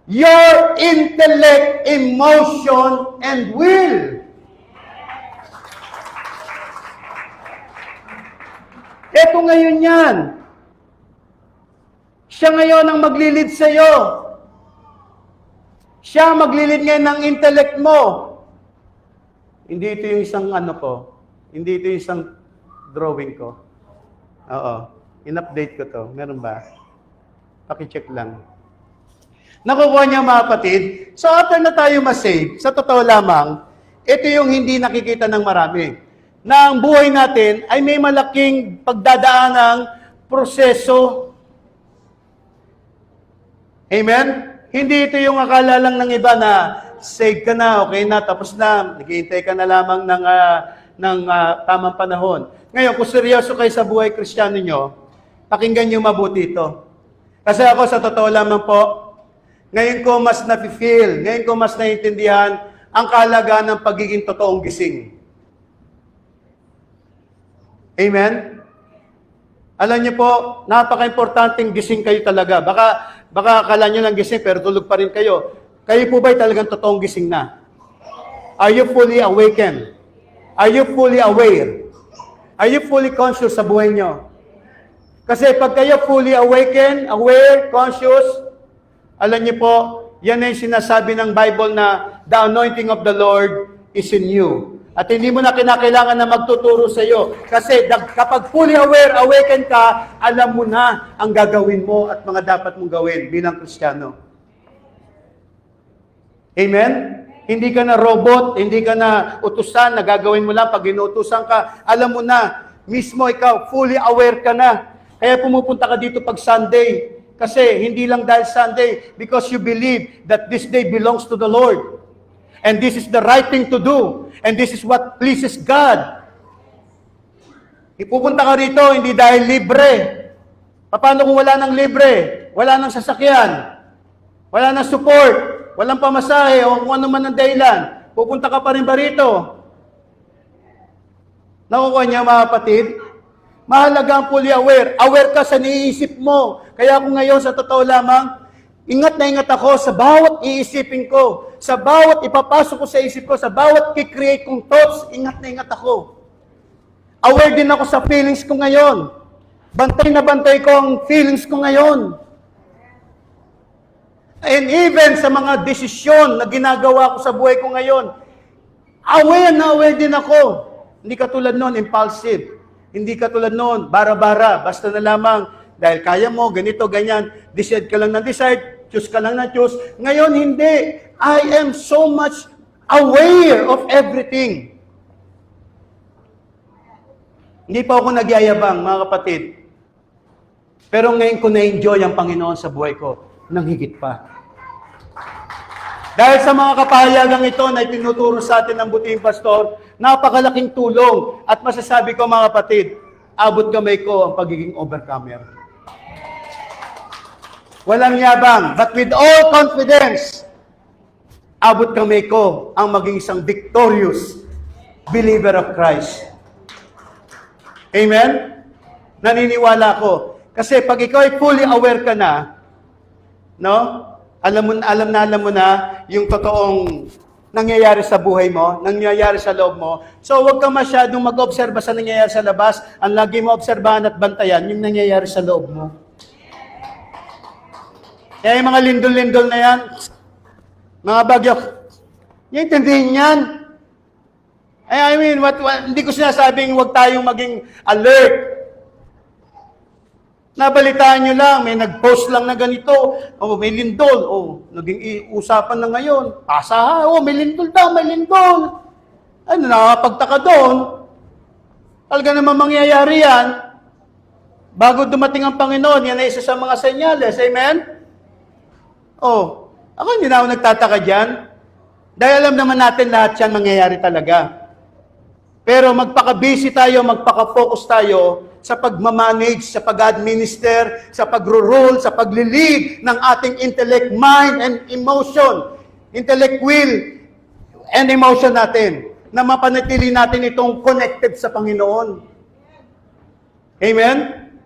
your intellect, emotion, and will. Ito ngayon yan. Siya ngayon ang maglilid sa iyo. Siya ang maglilid ngayon ng intellect mo. Hindi ito yung isang hindi ito yung isang drawing ko. Oo. In-update ko to. Meron ba? Paki-check lang. Nakukuha niya mga kapatid. So after na tayo ma-save, sa totoo lamang, ito yung hindi nakikita ng marami. Na ang buhay natin ay may malaking pagdadaanang proseso. Amen? Hindi ito yung akala lang ng iba na save ka na, okay na, tapos na, naghihintay ka na lamang ng tamang panahon. Ngayon, kung seryoso kayo sa buhay Kristiyano nyo, pakinggan nyo mabuti ito. Kasi ako sa totoo lamang po, ngayon ko mas nafe-feel, ngayon ko mas naiintindihan ang kahalagaan ng pagiging totoong gising. Amen? Alam niyo po, napaka-importanting gising kayo talaga. Baka akala niyo lang gising pero tulog pa rin kayo. Kayo po ba'y talagang totoong gising na? Are you fully awakened? Are you fully aware? Are you fully conscious sa buhay nyo? Kasi pag kayo fully awakened, aware, conscious, alam niyo po, yan ay sinasabi ng Bible na the anointing of the Lord is in you. At hindi mo na kinakailangan na magtuturo sa iyo. Kasi kapag fully aware, awakened ka, alam mo na ang gagawin mo at mga dapat mong gawin bilang Kristiyano. Amen? Hindi ka na robot, hindi ka na utusan, na gagawin mo lang pag inutusan ka. Alam mo na, mismo ikaw, fully aware ka na. Kaya pumupunta ka dito pag Sunday. Kasi hindi lang dahil Sunday, because you believe that this day belongs to the Lord. And this is the right thing to do. And this is what pleases God. Ipupunta ka rito, hindi dahil libre. Paano kung wala ng libre? Wala ng sasakyan. Wala ng support. Walang pamasahe o kung ano man ang dahilan. Pupunta ka pa rin ba rito? Nakukuha niya mga kapatid? Mahalaga ang fully aware. Aware ka sa niisip mo. Kaya kung ngayon sa totoo lamang, ingat na ingat ako sa bawat iisipin ko. Sa bawat ipapasok ko sa isip ko. Sa bawat kikreate kong thoughts, ingat na ingat ako. Aware din ako sa feelings ko ngayon. Bantay na bantay ko ang feelings ko ngayon. And even sa mga desisyon na ginagawa ko sa buhay ko ngayon, aware na aware din ako. Hindi katulad noon, impulsive. Hindi katulad noon, bara-bara. Basta na lamang, dahil kaya mo, ganito, ganyan. Decide ka lang ng decide, choose ka lang ng choose. Ngayon, hindi. I am so much aware of everything. Hindi pa ako nagyayabang, mga kapatid. Pero ngayon ko na-enjoy ang Panginoon sa buhay ko nang higit pa. Dahil sa mga kapahayagang ito na itinuturo sa atin ng butihing pastor, napakalaking tulong. At masasabi ko mga kapatid, abot kamay ko ang pagiging overcomer. Walang yabang, but with all confidence, abot kamay ko ang maging isang victorious believer of Christ. Amen? Naniniwala ko. Kasi pag ikaw ay fully aware ka na, no? Alam mo na yung totoong nangyayari sa buhay mo, nangyayari sa loob mo. So huwag ka masyadong mag-obserba sa nangyayari sa labas. Ang lagi mo obserbahan at bantayan, yung nangyayari sa loob mo. Kaya yung mga lindol-lindol na yan, mga bagyo, intindihin yan. I mean, hindi ko sinasabing huwag tayong maging alert. Nabalitaan nyo lang, may nag-post lang na ganito, may lindol, naging usapan na ngayon, pasaha, may lindol daw, may lindol. Ano, nakapagtaka doon. Talaga naman mangyayari yan. Bago dumating ang Panginoon, yan ay isa sa mga senyales, amen? Ako hindi na ako nagtataka dyan. Dahil alam naman natin lahat yan mangyayari talaga. Pero magpaka-busy tayo, magpaka-focus tayo sa pagmamanage, sa pag-administer, sa pag-rule, sa pag-lead ng ating intellect, mind, and emotion. Intellect, will, and emotion natin. Na mapanatili natin itong connected sa Panginoon. Amen?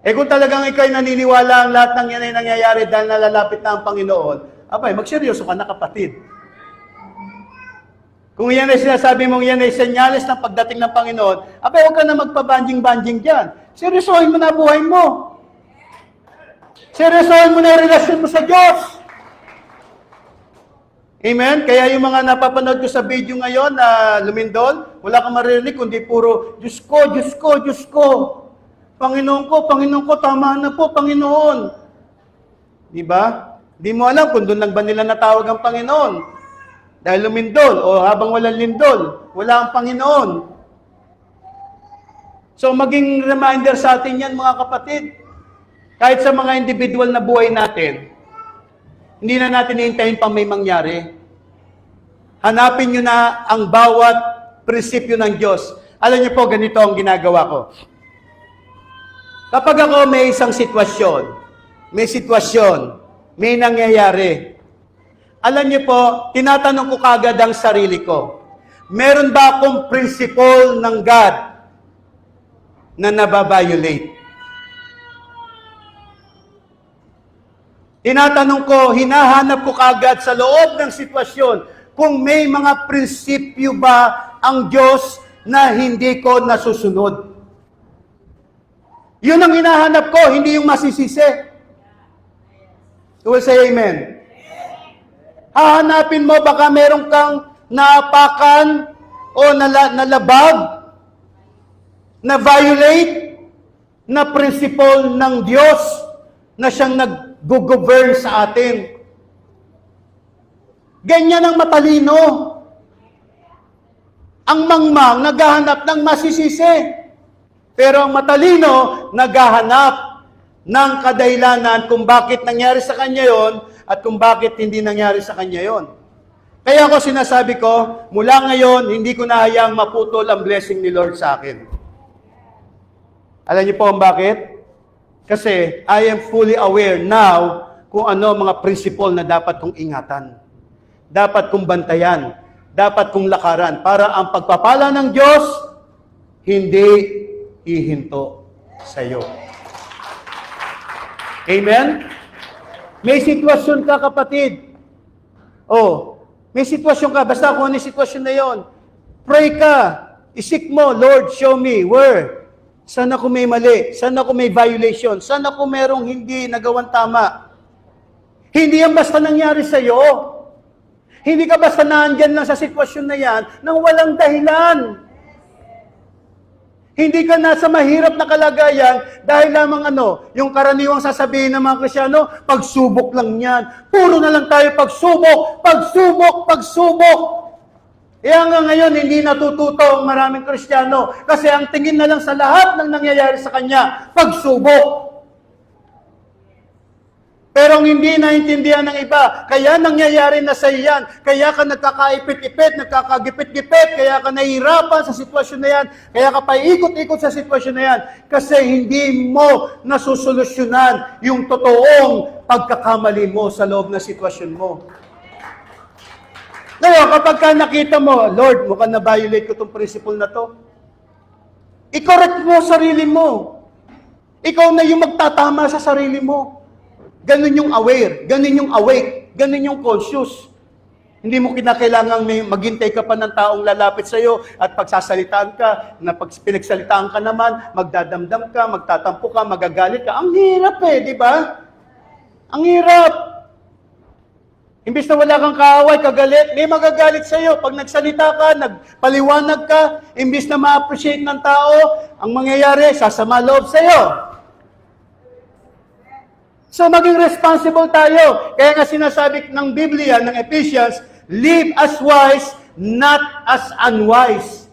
Kung talagang ikaw ay naniniwala ang lahat ng yan ay nangyayari dahil nalalapit na ang Panginoon, magseryoso ka na kapatid. Kung yan ay sinasabi mong yan ay senyales ng pagdating ng Panginoon, huwag ka na magpabanjing-banjing dyan. Seryosohin mo na buhay mo. Seryosohin mo na yung relasyon mo sa Diyos. Amen? Kaya yung mga napapanood ko sa video ngayon na lumindol, wala kang maririnig kundi puro, Diyos ko, Diyos ko, Diyos ko. Panginoon ko, tama na po, Panginoon. Diba? Di mo alam kung doon lang ba nila natawag ang Panginoon. Dahil lumindol, o habang walang lindol, wala ang Panginoon. So maging reminder sa atin yan mga kapatid. Kahit sa mga individual na buhay natin, hindi na natin hihintayin pang may mangyari. Hanapin nyo na ang bawat prinsipyo ng Diyos. Alam niyo po, ganito ang ginagawa ko. Kapag ako may isang sitwasyon, may nangyayari, alam niyo po, tinatanong ko kagad ang sarili ko, meron ba akong principle ng God na nababiolate? Tinatanong ko, hinahanap ko kagad sa loob ng sitwasyon kung may mga prinsipyo ba ang Diyos na hindi ko nasusunod. Yun ang hinahanap ko, hindi yung masisisi. You will say amen. Hahanapin mo baka meron kang naapakan o nalabag, na violate na principle ng Diyos na siyang nag-govern sa atin. Ganyan ang matalino. Ang mangmang naghahanap ng masisisi. Pero ang matalino naghahanap ng kadahilanan kung bakit nangyari sa kanya yon at kung bakit hindi nangyari sa kanya yon. Kaya ako sinasabi ko, mula ngayon, hindi ko na hayang maputol ang blessing ni Lord sa akin. Alam niyo po ang bakit? Kasi I am fully aware now kung ano mga principle na dapat kong ingatan. Dapat kong bantayan. Dapat kong lakaran para ang pagpapala ng Diyos hindi hihinto sa iyo. Amen? May sitwasyon ka, kapatid. Oh, may sitwasyon ka. Basta kung ano yung sitwasyon na yon, pray ka. Isik mo, Lord, show me where. Saan ako may mali? Saan ako may violation? Saan ako merong hindi nagawang tama? Hindi yan basta nangyari sa iyo. Hindi ka basta naandyan lang sa sitwasyon na yan nang walang dahilan. Hindi ka nasa mahirap na kalagayan dahil lamang yung karaniwang sasabihin ng mga Kristyano, pagsubok lang yan. Puro na lang tayo pagsubok, pagsubok, pagsubok. Kaya nga ngayon, hindi natututo ang maraming Kristyano kasi ang tingin na lang sa lahat ng nangyayari sa kanya, pagsubok. Pero ang hindi naintindihan ng iba, kaya nangyayari na sa iyan, kaya ka nagkakaipit-ipit, nagkakagipit-gipit, kaya ka nahihirapan sa sitwasyon na yan, kaya ka paikot-ikot sa sitwasyon na yan, kasi hindi mo nasusolusyonan yung totoong pagkakamali mo sa loob ng sitwasyon mo. Ngayon, kapag ka nakita mo, Lord, mukhang na-violate ko itong principle na to, i-correct mo sarili mo. Ikaw na yung magtatama sa sarili mo. Ganun yung aware, ganun yung awake, ganun yung conscious. Hindi mo kinakailangang maghintay ka pa ng taong lalapit sa iyo at pagsasalitaan ka, na pag pinagsalitaan ka naman, magdadamdam ka, magtatampo ka, magagalit ka. Ang hirap di ba? Ang hirap. Imbis na wala kang kaaway, kagalit, may magagalit sa iyo. Pag nagsalita ka, nagpaliwanag ka, imbis na ma-appreciate ng tao, ang mangyayari, sasama loob sa iyo. So maging responsible tayo. Kaya nga sinasabi ng Biblia, ng Ephesians, live as wise, not as unwise.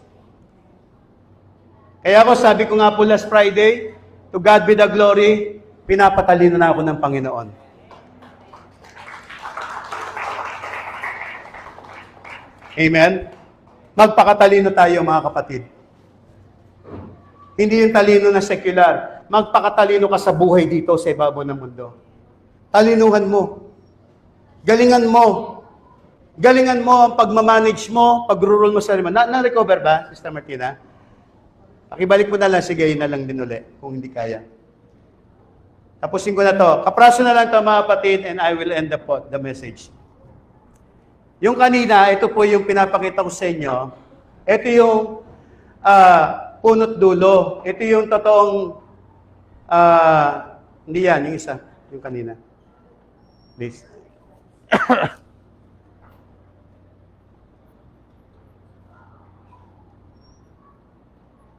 Kaya ako sabi ko nga po last Friday, to God be the glory, pinapatalino na ako ng Panginoon. Amen? Magpakatalino tayo mga kapatid. Hindi yung talino na secular. Magpakatalino ka sa buhay dito sa ibabaw ng mundo. Talinuhan mo. Galingan mo. Galingan mo ang pagmamanage mo, pag-rule mo sa sarili mo. Na-recover ba, Sister Martina? Pakibalik mo na lang, sige, yun na lang din uli, kung hindi kaya. Tapusin ko na to. Kapraso na lang to mga kapatid, and I will end the message. Yung kanina, ito po yung pinapakita ko sa inyo. Ito yung punot dulo. Ito yung totoong, hindi yan, yung isa, yung kanina. Please.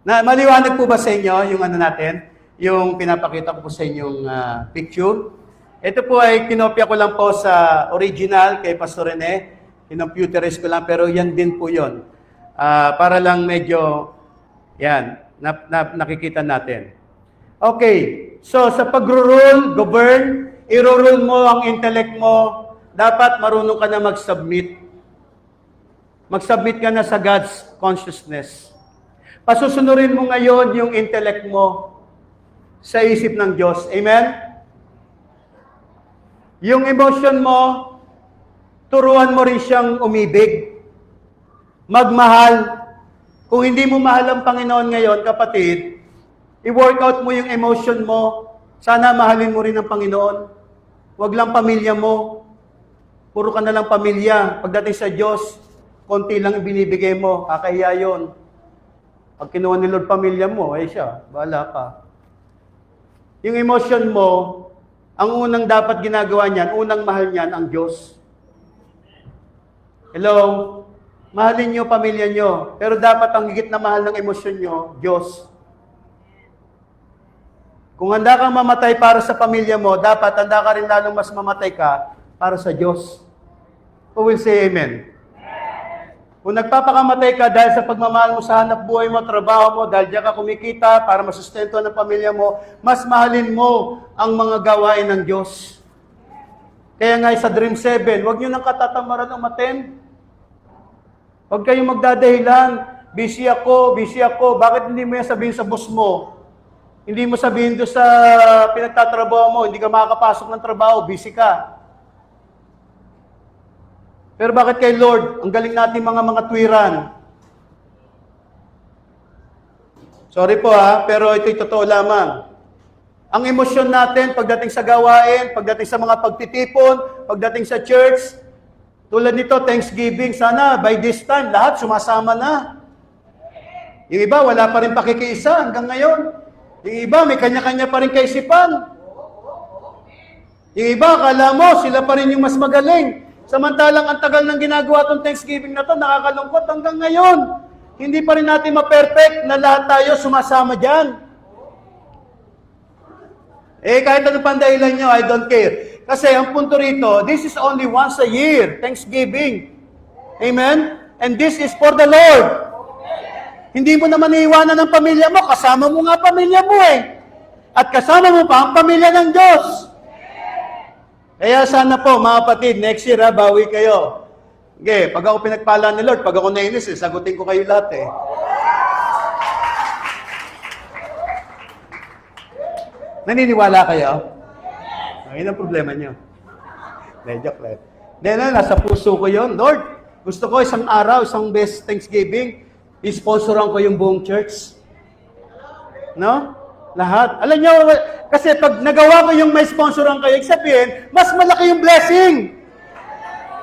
Maliwanag po ba sa inyo yung natin? Yung pinapakita ko po sa inyong picture? Ito po ay kinopya ko lang po sa original kay Pastor Rene. Kinomputerize ko lang, pero yan din po yun. Para lang medyo, yan, nakikita natin. Okay, so sa pag-rule, govern, i-rule mo ang intellect mo, dapat marunong ka na mag-submit. Mag-submit ka na sa God's consciousness. Pasusunurin mo ngayon yung intellect mo sa isip ng Diyos. Amen? Yung emotion mo, turuan mo rin siyang umibig. Magmahal. Kung hindi mo mahal ang Panginoon ngayon, kapatid, i-work out mo yung emotion mo. Sana mahalin mo rin ang Panginoon. Huwag lang pamilya mo. Puro ka na lang pamilya. Pagdating sa Diyos, konti lang ibinibigay mo. Kakahiya yun. Pag kinuha ni Lord pamilya mo, ay siya, bahala ka. Yung emotion mo, ang unang dapat ginagawa niyan, unang mahal niyan, ang Diyos. Hello? Mahalin niyo pamilya niyo. Pero dapat ang higit na mahal ng emosyon niyo, Diyos. Kung handa kang mamatay para sa pamilya mo, dapat handa ka rin lalong mas mamatay ka para sa Diyos. Who will say amen? Kung nagpapakamatay ka dahil sa pagmamahal mo sa hanap buhay mo, trabaho mo, dahil diyan ka kumikita para masustento ng pamilya mo, mas mahalin mo ang mga gawain ng Diyos. Kaya nga sa Dream 7, huwag nyo nang katatamaran umattend. Huwag kayong magdadahilan, busy ako. Bakit hindi mo yan sabihin sa boss mo? Hindi mo sabihin doon sa pinagtatrabaho mo, hindi ka makakapasok ng trabaho, busy ka. Pero bakit kay Lord, ang galing natin mga tuwiran? Sorry po pero ito'y totoo lamang. Ang emosyon natin pagdating sa gawain, pagdating sa mga pagtitipon, pagdating sa church, tulad nito, Thanksgiving, sana by this time, lahat sumasama na. Yung iba, wala pa rin pakikiisa hanggang ngayon. Yung iba, may kanya-kanya pa rin kaisipan. Yung iba, akala mo, sila pa rin yung mas magaling. Samantalang ang tagal ng ginagawa itong Thanksgiving na to, nakakalungkot hanggang ngayon. Hindi pa rin natin ma-perfect na lahat tayo sumasama dyan. Kahit ano pang dahilan nyo, I don't care. Kasi ang punto rito, this is only once a year, Thanksgiving. Amen? And this is for the Lord. Hindi mo naman iiwanan ng pamilya mo, kasama mo nga pamilya mo At kasama mo pa ang pamilya ng Diyos. Kaya sana po, mga kapatid, next year bawi kayo. Okay, pag ako pinagpala ni Lord, pag ako nainis, sagutin ko kayo lahat Naniniwala kayo? Ayun ang problema nyo. Joke lang. Nasa puso ko yon, Lord, gusto ko isang araw, isang best Thanksgiving, i-sponsoran ko yung buong church. No? Lahat. Alam nyo, kasi pag nagawa ko yung may sponsoran kayo, sabihin, mas malaki yung blessing.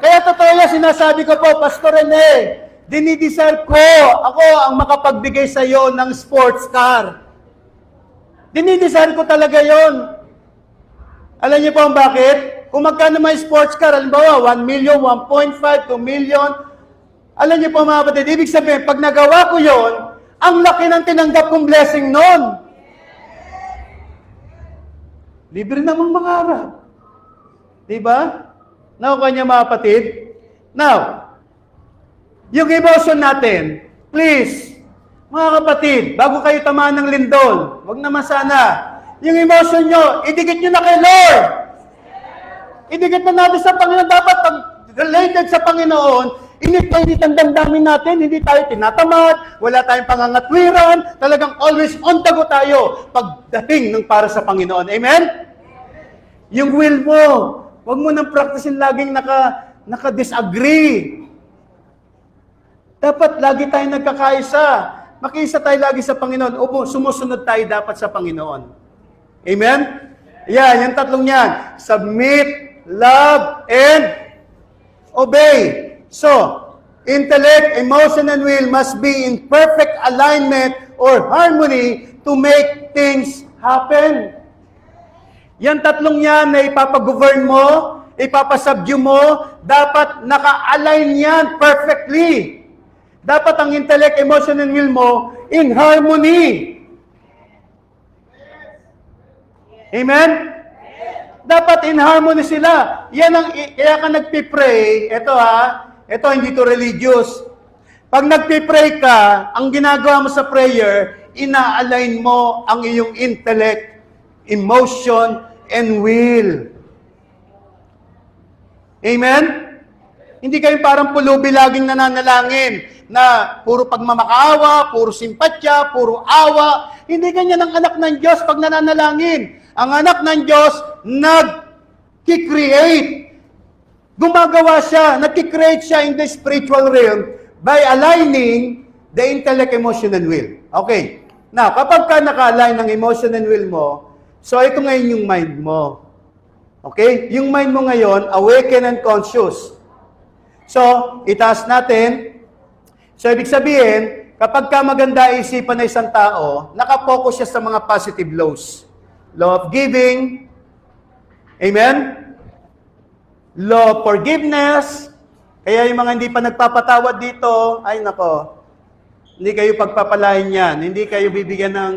Kaya totoo yan, sinasabi ko po, Pastor Rene, dinideserve ko, ako ang makapagbigay sa iyo ng sports car. Dinideserve ko talaga yon. Alam niyo po ang bakit? Kung magkano may sports car, halimbawa, 1 million, 1.5, 2 million, alam niyo po mga kapatid, ibig sabihin, pag nagawa ko yon, ang laki ng tinanggap kong blessing nun. Libre namang mangarap. Diba? Nakuha niya mga kapatid? Now, yung emotion natin, please, mga kapatid, bago kayo tamaan ng lindol, wag naman sana, yung emotion nyo, idikit nyo na kay Lord. Idikit na natin sa Panginoon. Dapat pag related sa Panginoon, init ang damdamin natin, hindi tayo tinatamad, wala tayong pangangatwiran, talagang always on the go tayo pagdating ng para sa Panginoon. Amen? Yung will mo, huwag mo nang practicein laging naka-disagree. Dapat lagi tayong nagkakaisa. Makiisa tayo lagi sa Panginoon. Sumusunod tayo dapat sa Panginoon. Amen? Yan, yung tatlong yan. Submit, love, and obey. So, intellect, emotion, and will must be in perfect alignment or harmony to make things happen. Yan tatlong yan na ipapagovern mo, ipapasubdue mo, dapat naka-align yan perfectly. Dapat ang intellect, emotion, and will mo in harmony. Amen? Dapat in harmony sila. Yan ang, kaya ka nagpipray, ito hindi to religious. Pag nagpipray ka, ang ginagawa mo sa prayer, ina-align mo ang iyong intellect, emotion, and will. Amen? Hindi kayo parang pulubi laging nananalangin na puro pagmamakaawa, puro simpatya, puro awa. Hindi ganyan ang anak ng Diyos pag nananalangin. Ang anak ng Diyos, nag-create. Gumagawa siya, nag-create siya in the spiritual realm by aligning the intellect, emotion, and will. Okay. Now, kapag ka naka-align ng emotion and will mo, so ito ngayon yung mind mo. Okay? Yung mind mo ngayon, awaken and conscious. So, itaas natin. So, ibig sabihin, kapag ka maganda isipan ng isang tao, nakapokus siya sa mga positive laws. Law of giving. Amen? Law of forgiveness. Kaya yung mga hindi pa nagpapatawad dito, ay nako, hindi kayo pagpapalain yan. Hindi kayo bibigyan ng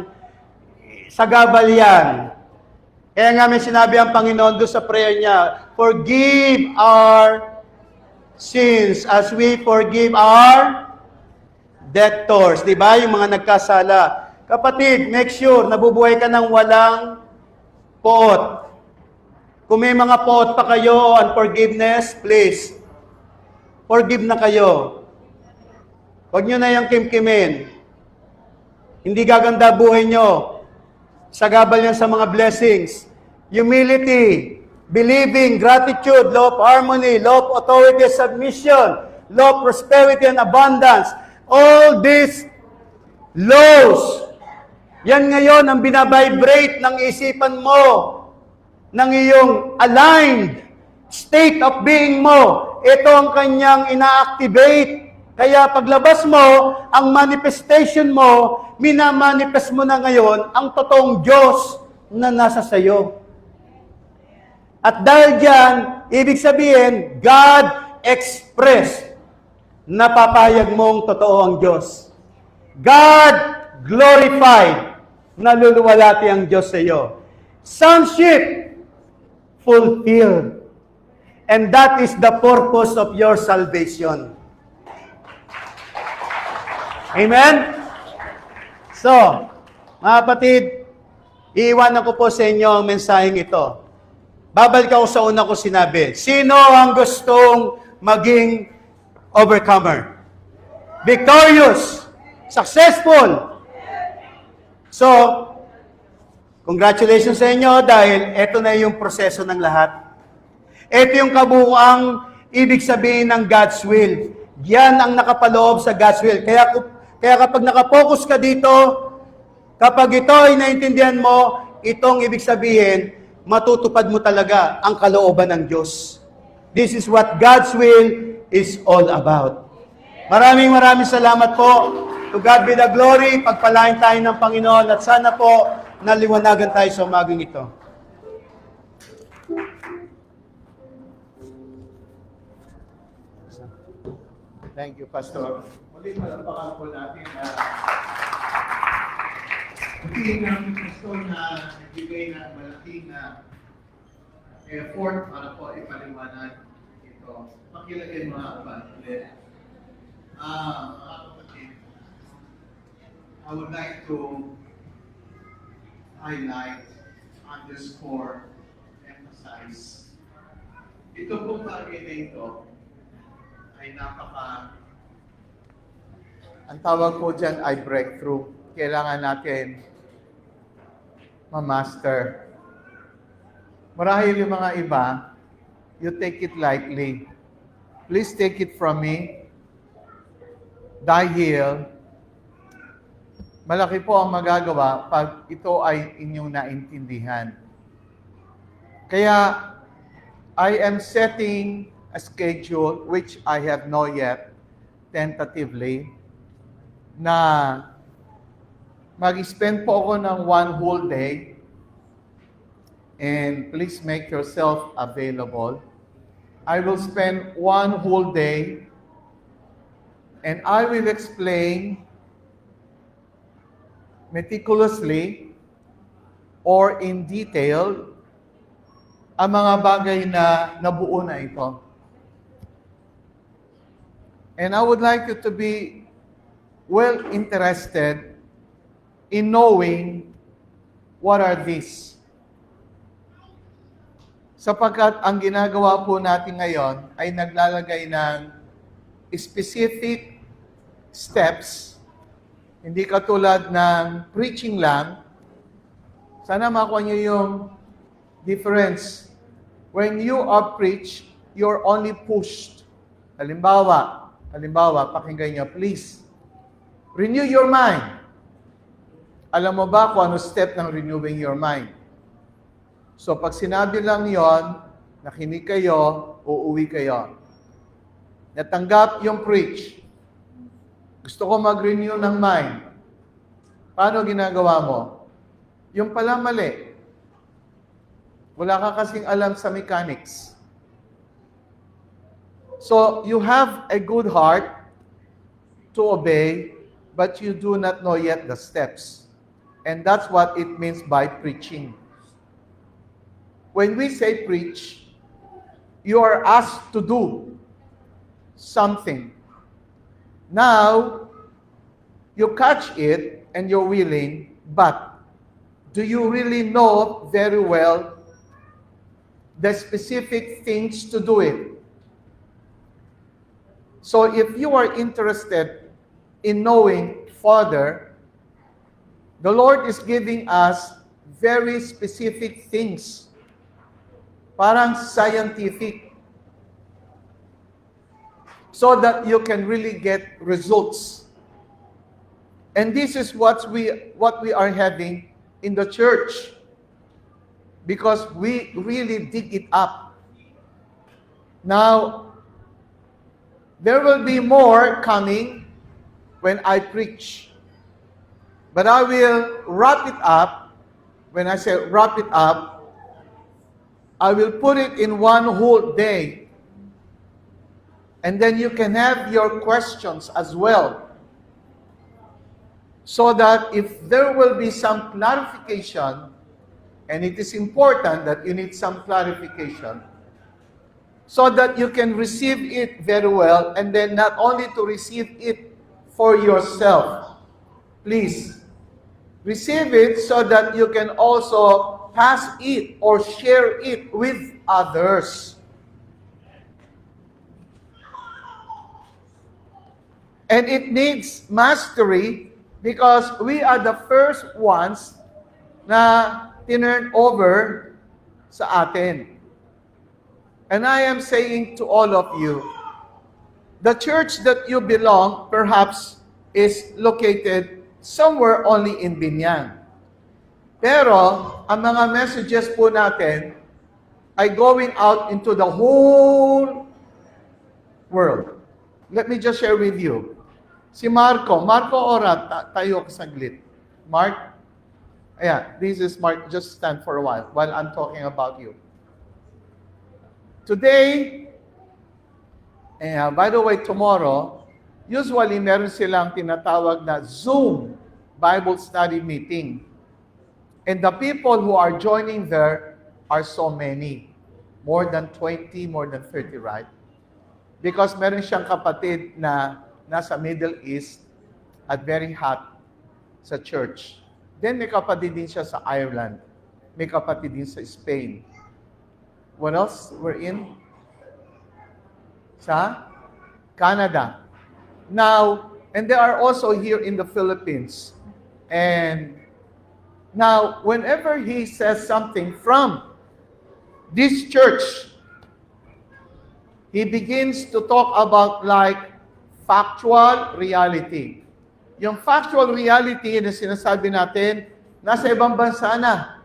sagabal yan. Kaya nga may sinabi ang Panginoon doon sa prayer niya, forgive our sins as we forgive our debtors. Diba? Yung mga nagkasala. Kapatid, make sure nabubuhay ka ng walang poot. Kung may mga poot pa kayo on forgiveness, please, forgive na kayo. Huwag nyo na yung kimkimin. Hindi gaganda buhay nyo. Sagabal yan sa mga blessings. Humility, believing, gratitude, law of harmony, law of authority, submission, law of prosperity and abundance. All these laws, yan ngayon ang binabibrate ng isipan mo, ng iyong aligned state of being mo. Ito ang kanyang ina-activate. Kaya paglabas mo, ang manifestation mo, minamanifest mo na ngayon ang totoong Diyos na nasa sayo. At dahil dyan, ibig sabihin, God expressed na papayag mong totoo ang Diyos. God glorified na luluwalhati ang Diyos sa iyo. Sonship fulfilled. And that is the purpose of your salvation. Amen? So, mga kapatid, iiwanan ko po sa inyo ang mensaheng ito. Babalik ako sa una ko sinabi. Sino ang gustong maging overcomer? Victorious. Successful. So, congratulations sa inyo dahil ito na yung proseso ng lahat. Ito yung kabuuang ibig sabihin ng God's will. Yan ang nakapaloob sa God's will. Kaya kapag nakapokus ka dito, kapag ito ay naintindihan mo, itong ibig sabihin, matutupad mo talaga ang kalooban ng Diyos. This is what God's will is all about. Maraming salamat po. To God be the glory. Pagpalain tayo ng Panginoon at sana po naliwanagan tayo sa umagang ito. Thank you, Pastor. Muli malapakan po natin hindi namin gusto na nagbigay ng malaking effort para po ipaliwanag ito. Pakilagay mga kapatid. Mga kapatid, I would like to highlight, underscore, emphasize. Ito pong bagay na ito ay ang tawag ko dyan ay breakthrough. Kailangan natin ma-master. Marahil yung mga iba, you take it lightly. Please take it from me. Dahil, malaki po ang magagawa pag ito ay inyong naintindihan. Kaya, I am setting a schedule which I have not yet tentatively na mag-spend po ako ng 1 whole day and please make yourself available. I will spend 1 whole day and I will explain meticulously or in detail ang mga bagay na nabuo na ito. And I would like you to be well interested in knowing what are these. Sapagkat ang ginagawa po natin ngayon ay naglalagay ng specific steps, hindi katulad ng preaching lang. Sana makuha niyo yung difference. When you are preached, you're only pushed. Halimbawa, pakinggan niyo, please. Renew your mind. Alam mo ba kung ano step ng renewing your mind? So pag sinabi lang yon, nakinig kayo, uuwi kayo. Natanggap yung preach. Gusto ko mag-renew ng mind. Paano ginagawa mo? Yung pala mali. Wala ka kasing alam sa mechanics. So, you have a good heart to obey, but you do not know yet the steps. And that's what it means by preaching. When we say preach, you are asked to do something. Now, you catch it and you're willing, but do you really know very well the specific things to do it? So if you are interested in knowing further, the Lord is giving us very specific things. Parang scientific. So that you can really get results. And this is what we are having in the church. Because we really dig it up. Now, there will be more coming when I preach. But I will wrap it up. When I say wrap it up, I will put it in one whole day. And then you can have your questions as well. So that if there will be some clarification, and it is important that you need some clarification, so that you can receive it very well, and then not only to receive it for yourself. Please, receive it so that you can also pass it or share it with others. And it needs mastery because we are the first ones na tinurn over sa atin. And I am saying to all of you, the church that you belong perhaps is located somewhere only in Binyang. Pero ang mga messages po natin ay going out into the whole world. Let me just share with you. Si Marco ora, tayo ka saglit. Mark, ayan, this is Mark, just stand for a while I'm talking about you. Today, by the way, tomorrow, usually meron silang tinatawag na Zoom Bible study meeting. And the people who are joining there are so many. More than 20, more than 30, right? Because meron siyang kapatid na nasa Middle East at very hot sa church. Then may kapatid din siya sa Ireland. May kapatid din sa Spain. What else? We're in? Sa Canada. Now, and they are also here in the Philippines. And now, whenever he says something from this church, he begins to talk about like factual reality. Yung factual reality na sinasabi natin, nasa ibang bansa na.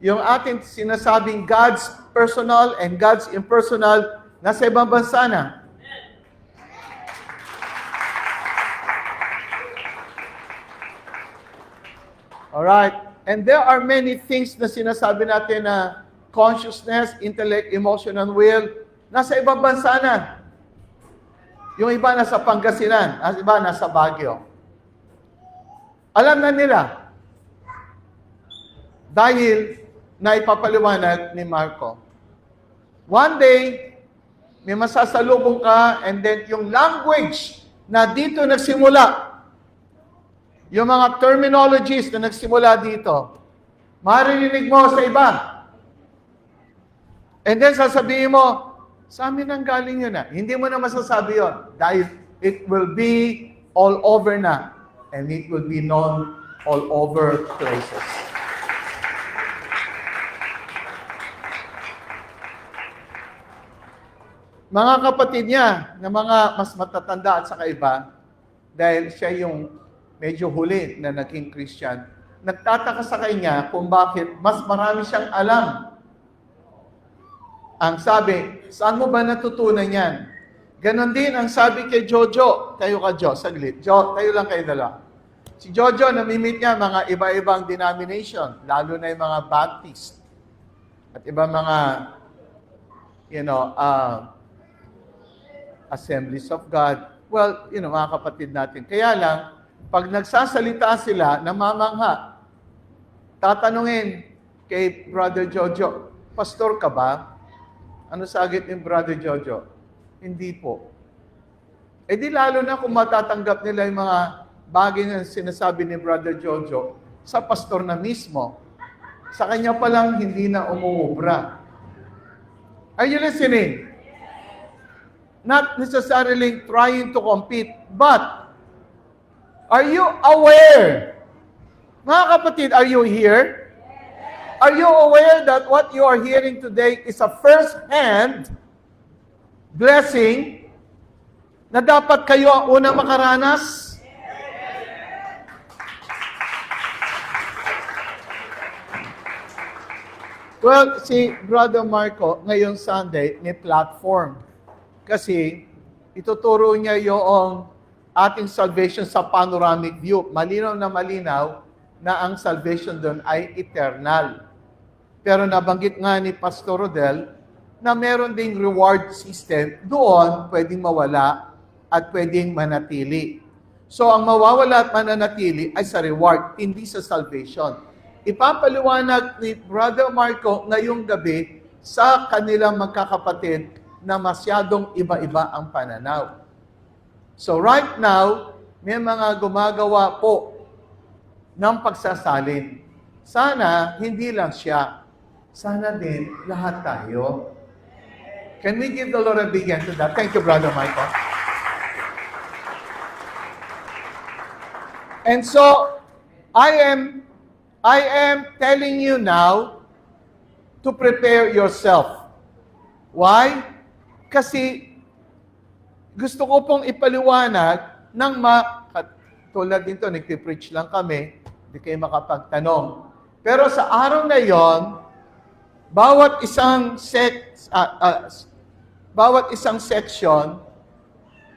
Yung ating sinasabing God's personal and God's impersonal, nasa ibang bansa na. Alright. And there are many things na sinasabi natin na consciousness, intellect, emotion, and will, nasa ibang bansa na. Yung iba nasa Pangasinan, ang iba nasa Baguio. Alam na nila. Dahil naipapaliwanag ni Marco. One day, may masasalubong ka and then yung language na dito nagsimula, yung mga terminologies na nagsimula dito, maririnig mo sa iba. And then sasabihin mo, sa amin ang galing yun na. Hindi mo na masasabi yun. Dahil it will be all over na. And it will be known all over places. Mga kapatid niya, na mga mas matatanda at saka iba, dahil siya yung medyo huli na naging Christian, nagtataka sa kanya kung bakit mas marami siyang alam. Ang sabi, saan mo ba natutunan yan? Ganon din ang sabi kay Jojo. Tayo ka, Jo, saglit. Jo, tayo lang kayo dalawa. Si Jojo, namimit niya mga iba-ibang denomination, lalo na yung mga Baptist. At iba mga, Assemblies of God. Well, mga kapatid natin. Kaya lang, pag nagsasalita sila, namamangha. Tatanungin kay Brother Jojo, Pastor ka ba? Ano sagot ni Brother Jojo? Hindi po. Eh di lalo na kung matatanggap nila yung mga bagay na sinasabi ni Brother Jojo sa pastor na mismo. Sa kanya pa lang hindi na umuubra. Are you listening? Not necessarily trying to compete, but are you aware? Mga kapatid, are you here? Are you aware that what you are hearing today is a first-hand blessing na dapat kayo ang unang makaranas? Well, si Brother Marco, ngayong Sunday, may platform. Kasi ituturo niya yung ating salvation sa panoramic view. Malinaw na ang salvation doon ay eternal. Pero nabanggit nga ni Pastor Rodel na meron ding reward system. Doon, pwedeng mawala at pwedeng manatili. So, ang mawawala at mananatili ay sa reward, hindi sa salvation. Ipapaliwanag ni Brother Marco ngayong gabi sa kanilang magkakapatid na masyadong iba-iba ang pananaw. So, right now, may mga gumagawa po ng pagsasalin. Sana, hindi lang siya. Sana din, lahat tayo. Can we give the Lord a big hand to that? Thank you, Brother Michael. And so, I am telling you now to prepare yourself. Why? Kasi gusto ko pong ipaliwanag ng tulad dito, nagpipreach lang kami, hindi kayo makapagtanong. Pero sa araw na yon, bawat isang section,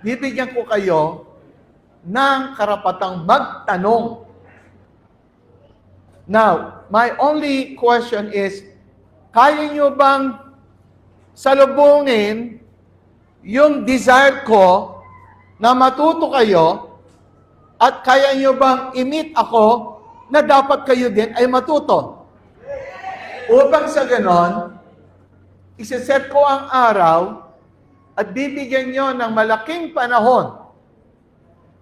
bibigyan ko kayo ng karapatang magtanong. Now, my only question is, kaya nyo bang salubungin yung desire ko na matuto kayo at kaya nyo bang i-meet ako na dapat kayo din ay matuto? Upang sa ganon, isiset ko ang araw at bibigyan nyo ng malaking panahon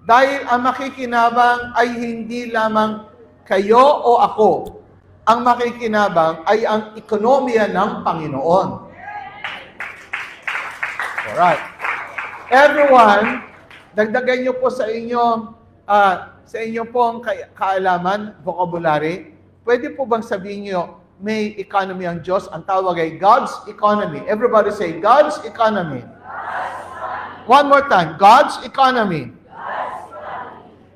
dahil ang makikinabang ay hindi lamang kayo o ako. Ang makikinabang ay ang ekonomiya ng Panginoon. Alright. Everyone, dagdagan nyo po sa inyong pong kaalaman, vocabulary. Pwede po bang sabihin nyo, may economy ang Diyos? Ang tawag ay God's economy. Everybody say, God's economy. One more time, God's economy.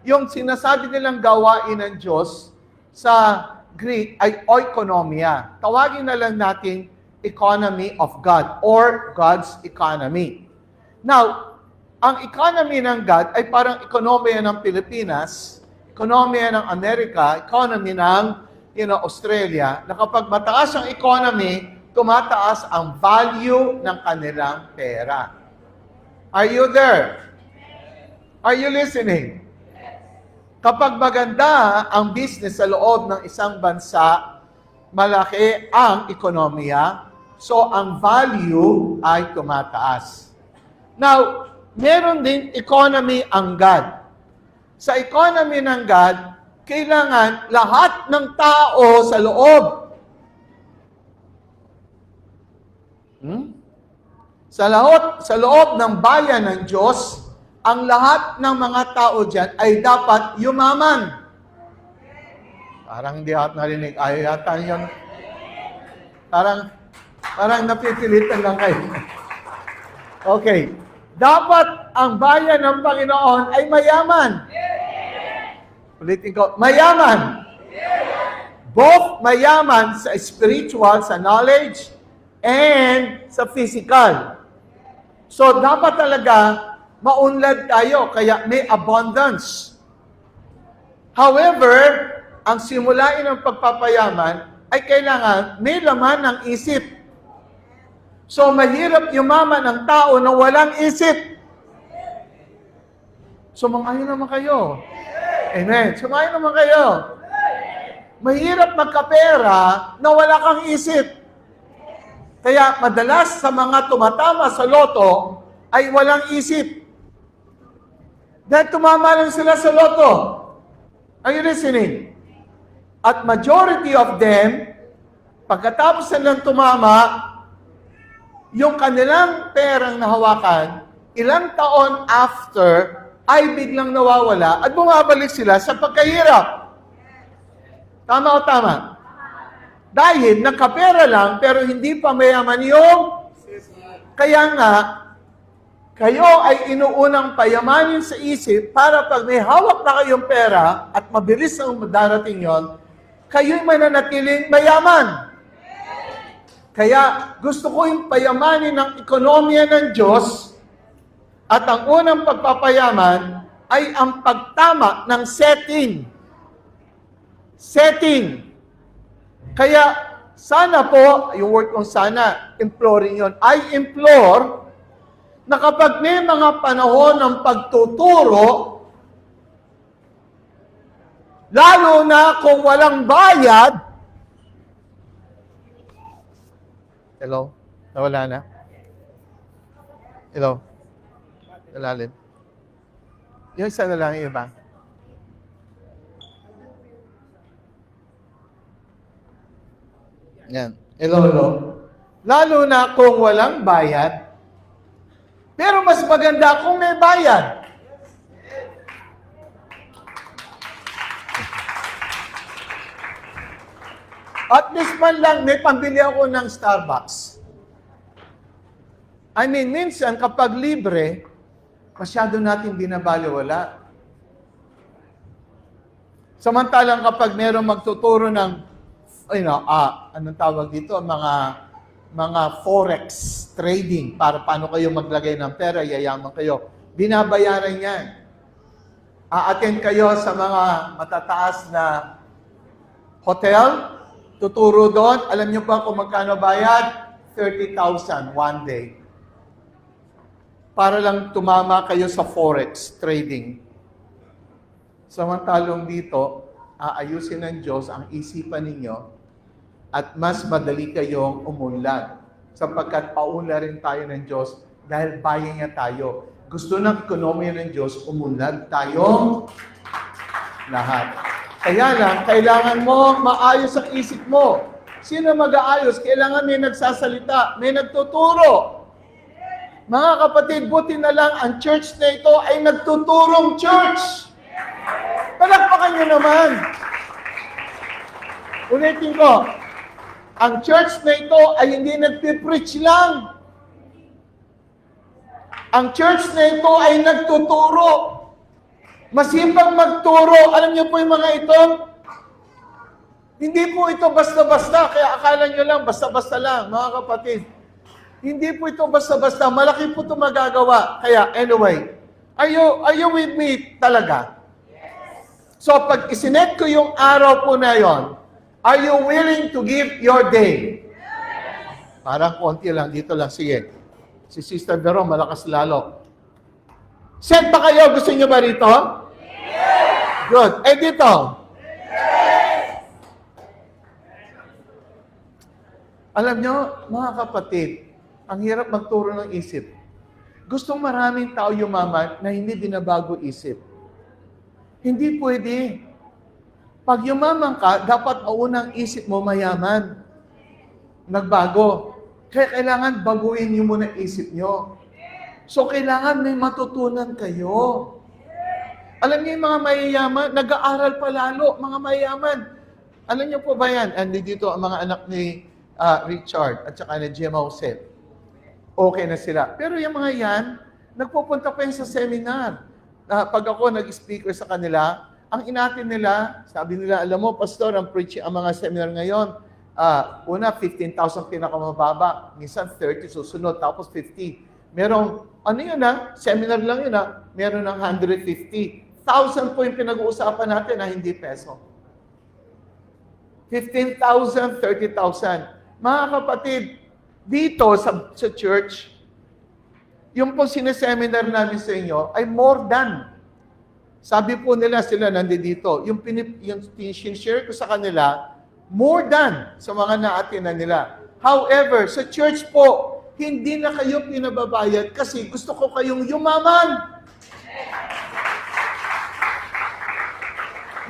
Yung sinasabi nilang gawain ng Diyos sa Greek ay oikonomia. Tawagin na lang natin economy of God or God's economy. Now, ang economy ng God ay parang ekonomiya ng Pilipinas, ekonomiya ng Amerika, economy ng Australia, na kapag mataas ang economy, tumataas ang value ng kanilang pera. Are you there? Are you listening? Kapag maganda ang business sa loob ng isang bansa, malaki ang ekonomiya, so ang value ay tumataas. Now, meron din economy ang God. Sa economy ng God, kailangan lahat ng tao sa loob. Sa loob ng bayan ng Diyos, ang lahat ng mga tao dyan ay dapat yumaman. Parang hindi ako narinig. Ayaw yata yun. Parang napipilitan lang kayo. Okay. Dapat ang bayan ng Panginoon ay mayaman. Ulitin ko, mayaman. Both mayaman sa spiritual, sa knowledge, and sa physical. So, dapat talaga maunlad tayo, kaya may abundance. However, ang simulain ng pagpapayaman ay kailangan may laman ng isip. So, mahirap yumaman ang tao na walang isip. Sumang-ayon naman kayo. Amen. Sumang-ayon naman kayo. Mahirap magkapera na wala kang isip. Kaya madalas sa mga tumatama sa loto ay walang isip. Dahil tumama lang sila sa loto. Are you listening? At majority of them, pagkatapos nilang tumama, yung kanilang perang nahawakan, ilang taon after, ay biglang nawawala at bumabalik sila sa pagkahirap. Tama o tama? Dahil nakapera lang pero hindi pa mayaman yung kaya nga kayo ay inuunang payamanin sa isip para pag may hawak na kayong pera at mabilis ang darating yon, kayo'y mananatiling mayaman. Kaya gusto ko yung payamanin ng ekonomiya ng Diyos at ang unang pagpapayaman ay ang pagtama ng setting. Setting. Kaya, sana po, yung word kong sana, imploring yon. I implore na kapag may mga panahon ng pagtuturo, lalo na kung walang bayad, hello? Nawala na? Hello? Nalalim? Yung isa na lang yung iba. Yan. Hello. Lalo na kung walang bayad. Pero mas maganda kung may bayad. At least man lang may pambili ako ng Starbucks. I mean, minsan kapag libre, masyado natin binabaliwala. Samantalang kapag mayroong magtuturo ng anong tawag dito, mga forex trading para paano kayo maglagay ng pera, yayaman kayo. Binabayaran yan. A-attend kayo sa mga matataas na hotel, tuturo doon. Alam niyo ba kung magkano bayad? 30,000 one day. Para lang tumama kayo sa forex trading. Samantalong dito, aayusin ng Diyos ang isipan ninyo at mas madali kayong umunlad. Sapagkat paunla rin tayo ng Diyos dahil bayan niya tayo. Gusto ng ekonomiya ng Diyos, umunlad tayong lahat. Kaya lang, kailangan mo maayos ang isip mo. Sino mag-aayos? Kailangan may nagsasalita, may nagtuturo. Mga kapatid, buti na lang ang church na ito ay nagtuturong church. Palakpakan niyo naman. Ulitin ko, ang church na ito ay hindi nagpipreach lang. Ang church na ito ay nagtuturo. Masipag magturo. Alam niyo po yung mga ito? Hindi po ito basta-basta. Kaya akala niyo lang, basta-basta lang, mga kapatid. Hindi po ito basta-basta. Malaki po ito magagawa. Kaya, anyway, are you with me talaga? So, pag isinet ko yung araw po na yon, are you willing to give your day? Parang konti lang, dito lang. Sige. Si Sister Vero, malakas lalo. Set ba kayo? Gusto niyo ba rito? Yes! Good. Eh, dito? Yes! Alam niyo, mga kapatid, ang hirap magturo ng isip. Gustong maraming tao yumaman na hindi binabago isip. Hindi pwede. Pag yumaman ka, dapat unang isip mo mayaman. Nagbago. Kaya kailangan baguhin niyo muna isip niyo. So, kailangan may matutunan kayo. Alam niyo yung mga mayayaman, nag-aaral pa lalo, mga mayayaman. Alam niyo po ba yan? Andi dito ang mga anak ni Richard at saka ni Gemma Jose. Okay na sila. Pero yung mga yan, nagpupunta pa yan sa seminar. Pag ako nag-speaker sa kanila, ang inatin nila, sabi nila, alam mo, pastor, ang mga seminar ngayon, una, 15,000 pinakamababa, minsan 30 susunod, tapos 50. Merong, ano yun seminar lang yun meron ng 150,000 po yung pinag-uusapan natin hindi peso. 15,000, 30,000. Mga kapatid, dito sa church, yung po sineseminar namin sa inyo ay more than. Sabi po nila sila nandito. Yung share ko sa kanila, more than sa mga na-attinan nila. However, sa church po, hindi na kayo pinababayad kasi gusto ko kayong yumaman.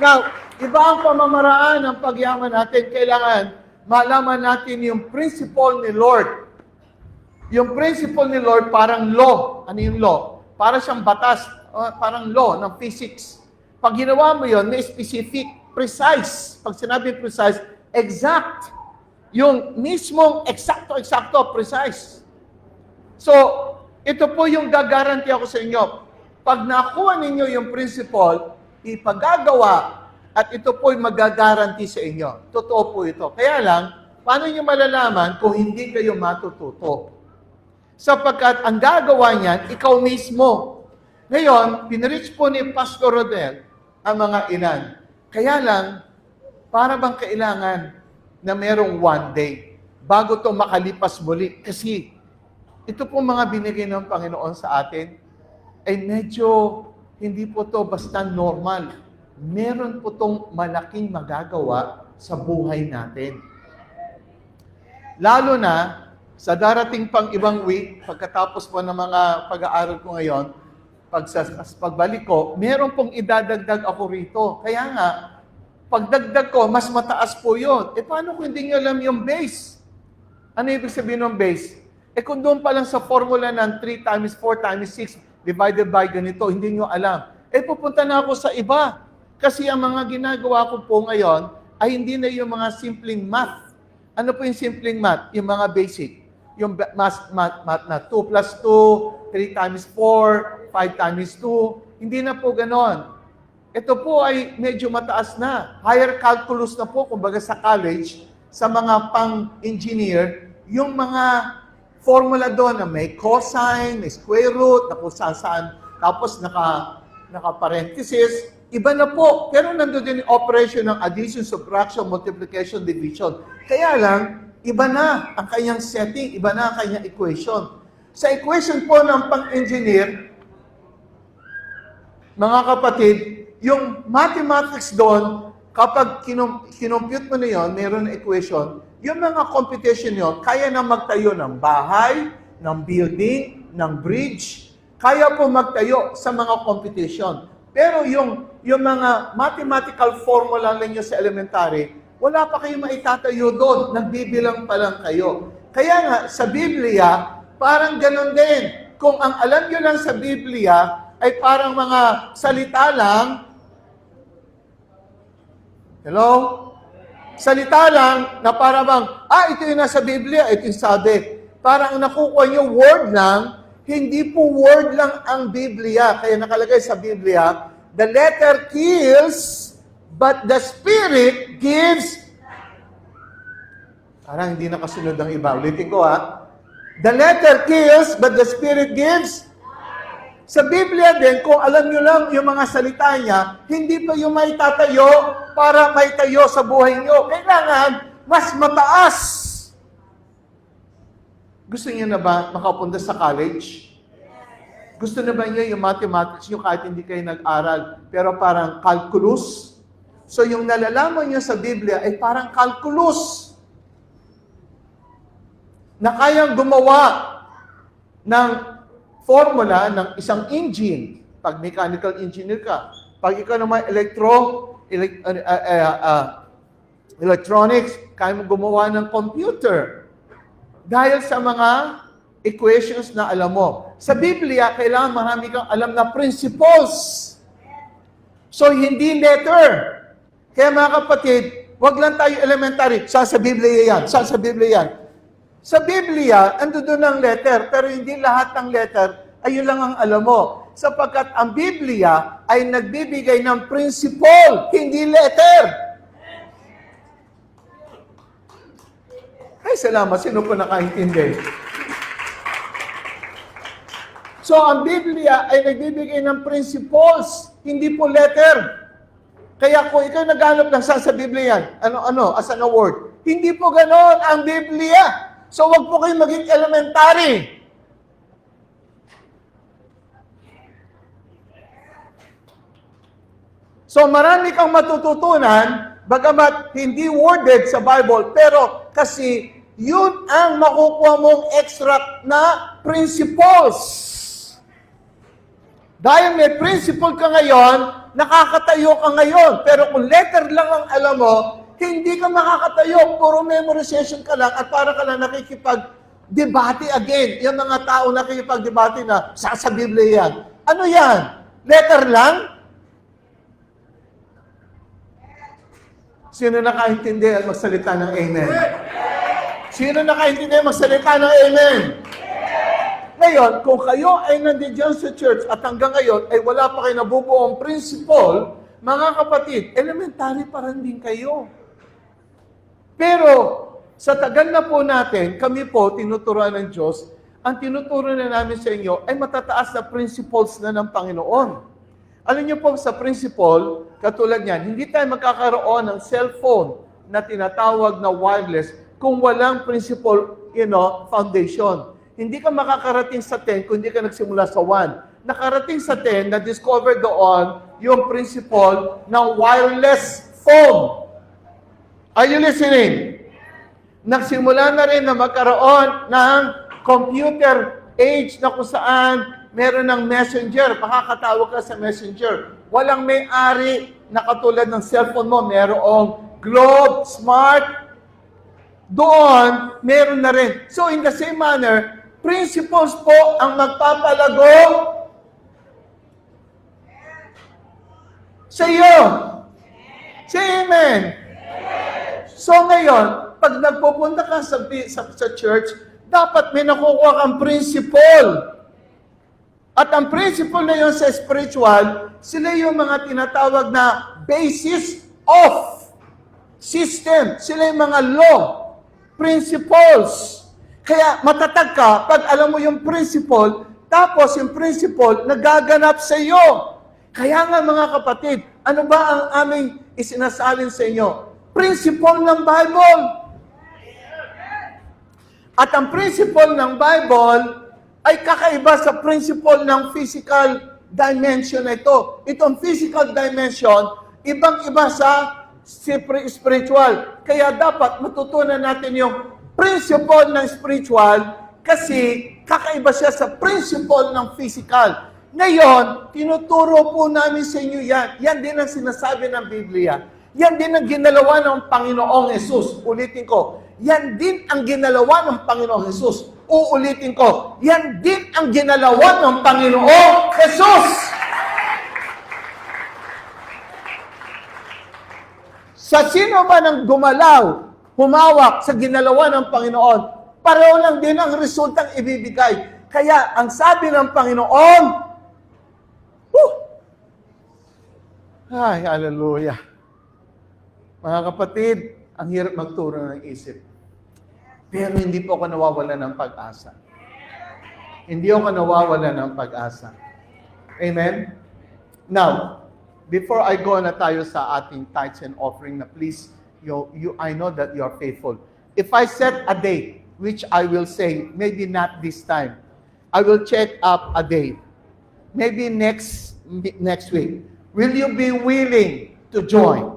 Now, iba ang pamamaraan ng pagyaman natin. Kailangan malaman natin yung principle ni Lord. Yung principle ni Lord parang law. Ano yung law? Para siyang batas. Parang law ng physics. Pag ginawa mo yon, may specific, precise. Pag sinabi precise, exact. Yung mismong eksakto, precise. So, ito po yung gagaranti ako sa inyo. Pag nakuha ninyo yung principle, ipagagawa, at ito po yung magagaranti sa inyo. Totoo po ito. Kaya lang, paano nyo malalaman kung hindi kayo matututo? Sapagkat ang gagawa niyan, ikaw mismo. Ngayon, pinreach po ni Pastor Rodel ang mga inan. Kaya lang, para bang kailangan na merong one day bago to makalipas muli? Kasi ito po mga binigay ng Panginoon sa atin ay medyo hindi po to basta normal. Meron po tong malaking magagawa sa buhay natin. Lalo na sa darating pang ibang week, pagkatapos po ng mga pag-aaral ko ngayon, pagbalik ko, meron pong idadagdag ako rito. Kaya nga, pagdagdag ko, mas mataas po yun. Paano kung hindi nyo alam yung base? Ano ibig sabihin ng base? Kung doon pa lang sa formula ng 3 times 4 times 6 divided by ganito, hindi nyo alam. Pupunta na ako sa iba. Kasi ang mga ginagawa ko po ngayon ay hindi na yung mga simpleng math. Ano po yung simpleng math? Yung mga basic. Yung math na 2 plus 2, 3 times 4, 5 times 2. Hindi na po ganon. Ito po ay medyo mataas na. Higher calculus na po, kumbaga sa college, sa mga pang-engineer, yung mga formula doon na may cosine, may square root, na kung saan, tapos naka-parenthesis, iba na po. Pero nandun din yung operation ng addition, subtraction, multiplication, division. Kaya lang, iba na ang kanyang setting, iba na ang kanyang equation. Sa equation po ng pang-engineer, mga kapatid, yung mathematics doon, kapag kinompute mo na yun, mayroon na equation, yung mga computation yun, kaya na magtayo ng bahay, ng building, ng bridge, kaya po magtayo sa mga computation. Pero yung mga mathematical formula ninyo sa elementary, wala pa kayo maitatayo doon. Nagbibilang pa lang kayo. Kaya nga, sa Biblia, parang ganun din. Kung ang alam nyo lang sa Biblia ay parang mga salita lang, hello? Salita lang na para bang, ito yung nasa Biblia, ito yung sabi. Parang nakukuha nyo word lang, hindi po word lang ang Biblia. Kaya nakalagay sa Biblia, the letter kills, but the Spirit gives. Parang hindi nakasunod ang iba. Ulitin ko The letter kills, but the Spirit gives. Sa Biblia din, kung alam nyo lang yung mga salita niya, hindi pa yung may tatayo para may tayo sa buhay nyo. Kailangan mas mataas. Gusto niyo na ba makapunta sa college? Gusto na ba niyo yung mathematics nyo kahit hindi kayo nag-aral, pero parang calculus? So yung nalalaman nyo sa Biblia ay parang calculus na kayang gumawa ng formula ng isang engine. Pag mechanical engineer ka, pag ikaw naman electronics, kaya mo gumawa ng computer. Dahil sa mga equations na alam mo. Sa Biblia, kailangan marami kang alam na principles. So, hindi letter. Kaya mga kapatid, wag lang tayo elementary. Saan sa Biblia yan? Saan sa Biblia yan? Sa Biblia, ando doon ang letter, pero hindi lahat ng letter, ayun lang ang alam mo. Sapagkat ang Biblia ay nagbibigay ng principle, hindi letter. Ay, salamat. Sino po nakaintindi? So, ang Biblia ay nagbibigay ng principles, hindi po letter. Kaya kung ikaw naghanap ng saan sa Biblia yan, ano, as an word, hindi po ganon ang Biblia. So, wag po kayong maging elementary. So, marami kang matututunan, bagamat hindi worded sa Bible, pero kasi yun ang makukuha mong extract na principles. Dahil may principle ka ngayon, nakakatayo ka ngayon. Pero kung letter lang ang alam mo, hindi ka makakatayo. Puro memorization ka lang at para ka lang nakikipag-debate again. Yung mga tao nakikipag-debate na sa Biblia yan. Ano yan? Letter lang? Sino nakaintindi at magsalita ng amen? Sino nakaintindi at magsalita ng amen? Ngayon, kung kayo ay nandiyan sa church at hanggang ngayon ay wala pa kayo nabubuong principle, mga kapatid, elementary pa rin din kayo. Pero, sa tagal na po natin, kami po, tinuturuan ng Diyos, ang tinuturo na namin sa inyo ay matataas na principles na ng Panginoon. Alam niyo po, sa principle, katulad niyan, hindi tayo magkakaroon ng cellphone na tinatawag na wireless kung walang principle, foundation. Hindi ka makakarating sa 10 kung hindi ka nagsimula sa 1. Nakarating sa 10, na-discover doon yung principle ng wireless phone. Are you listening? Nagsimula na rin na magkaroon ng computer age na kung saan meron ng messenger. Makakatawag ka sa messenger. Walang may-ari na katulad ng cellphone mo. Merong Globe, Smart. Doon, meron na rin. So in the same manner, principles po ang magpapalago sa iyo. Say amen. So ngayon, pag nagpupunta ka sa church, dapat may nakukuha kang principle. At ang principle na yun sa spiritual, sila yung mga tinatawag na basis of system. Sila yung mga law, principles. Kaya matatag ka pag alam mo yung principle, tapos yung principle nagaganap sa iyo. Kaya nga mga kapatid, ano ba ang aming isinasalin sa inyo? Principle ng Bible. At ang principle ng Bible ay kakaiba sa principle ng physical dimension na ito. Itong physical dimension, ibang-iba sa spiritual. Kaya dapat matutunan natin yung principle ng spiritual kasi kakaiba siya sa principle ng physical. Ngayon, tinuturo po namin sa inyo yan. Yan din ang sinasabi ng Biblia. Yan din ang ginalawa ng Panginoong Jesus. Ulitin ko. Yan din ang ginalawa ng Panginoong Jesus. Uulitin ko. Yan din ang ginalawa ng Panginoong Jesus. Sa sino ba nang gumalaw, humawak sa ginalawa ng Panginoon, pareho lang din ang resultang ibibigay. Kaya, ang sabi ng Panginoon, ay, hallelujah. Mga kapatid, ang hirap magturo ng isip. Pero hindi po ako nawawala ng pag-asa. Hindi ako nawawala ng pag-asa. Amen? Now, before I go na tayo sa ating tithes and offering na please, I know that you are faithful. If I set a date, which I will say, maybe not this time, I will check up a date. Maybe next week. Will you be willing to join?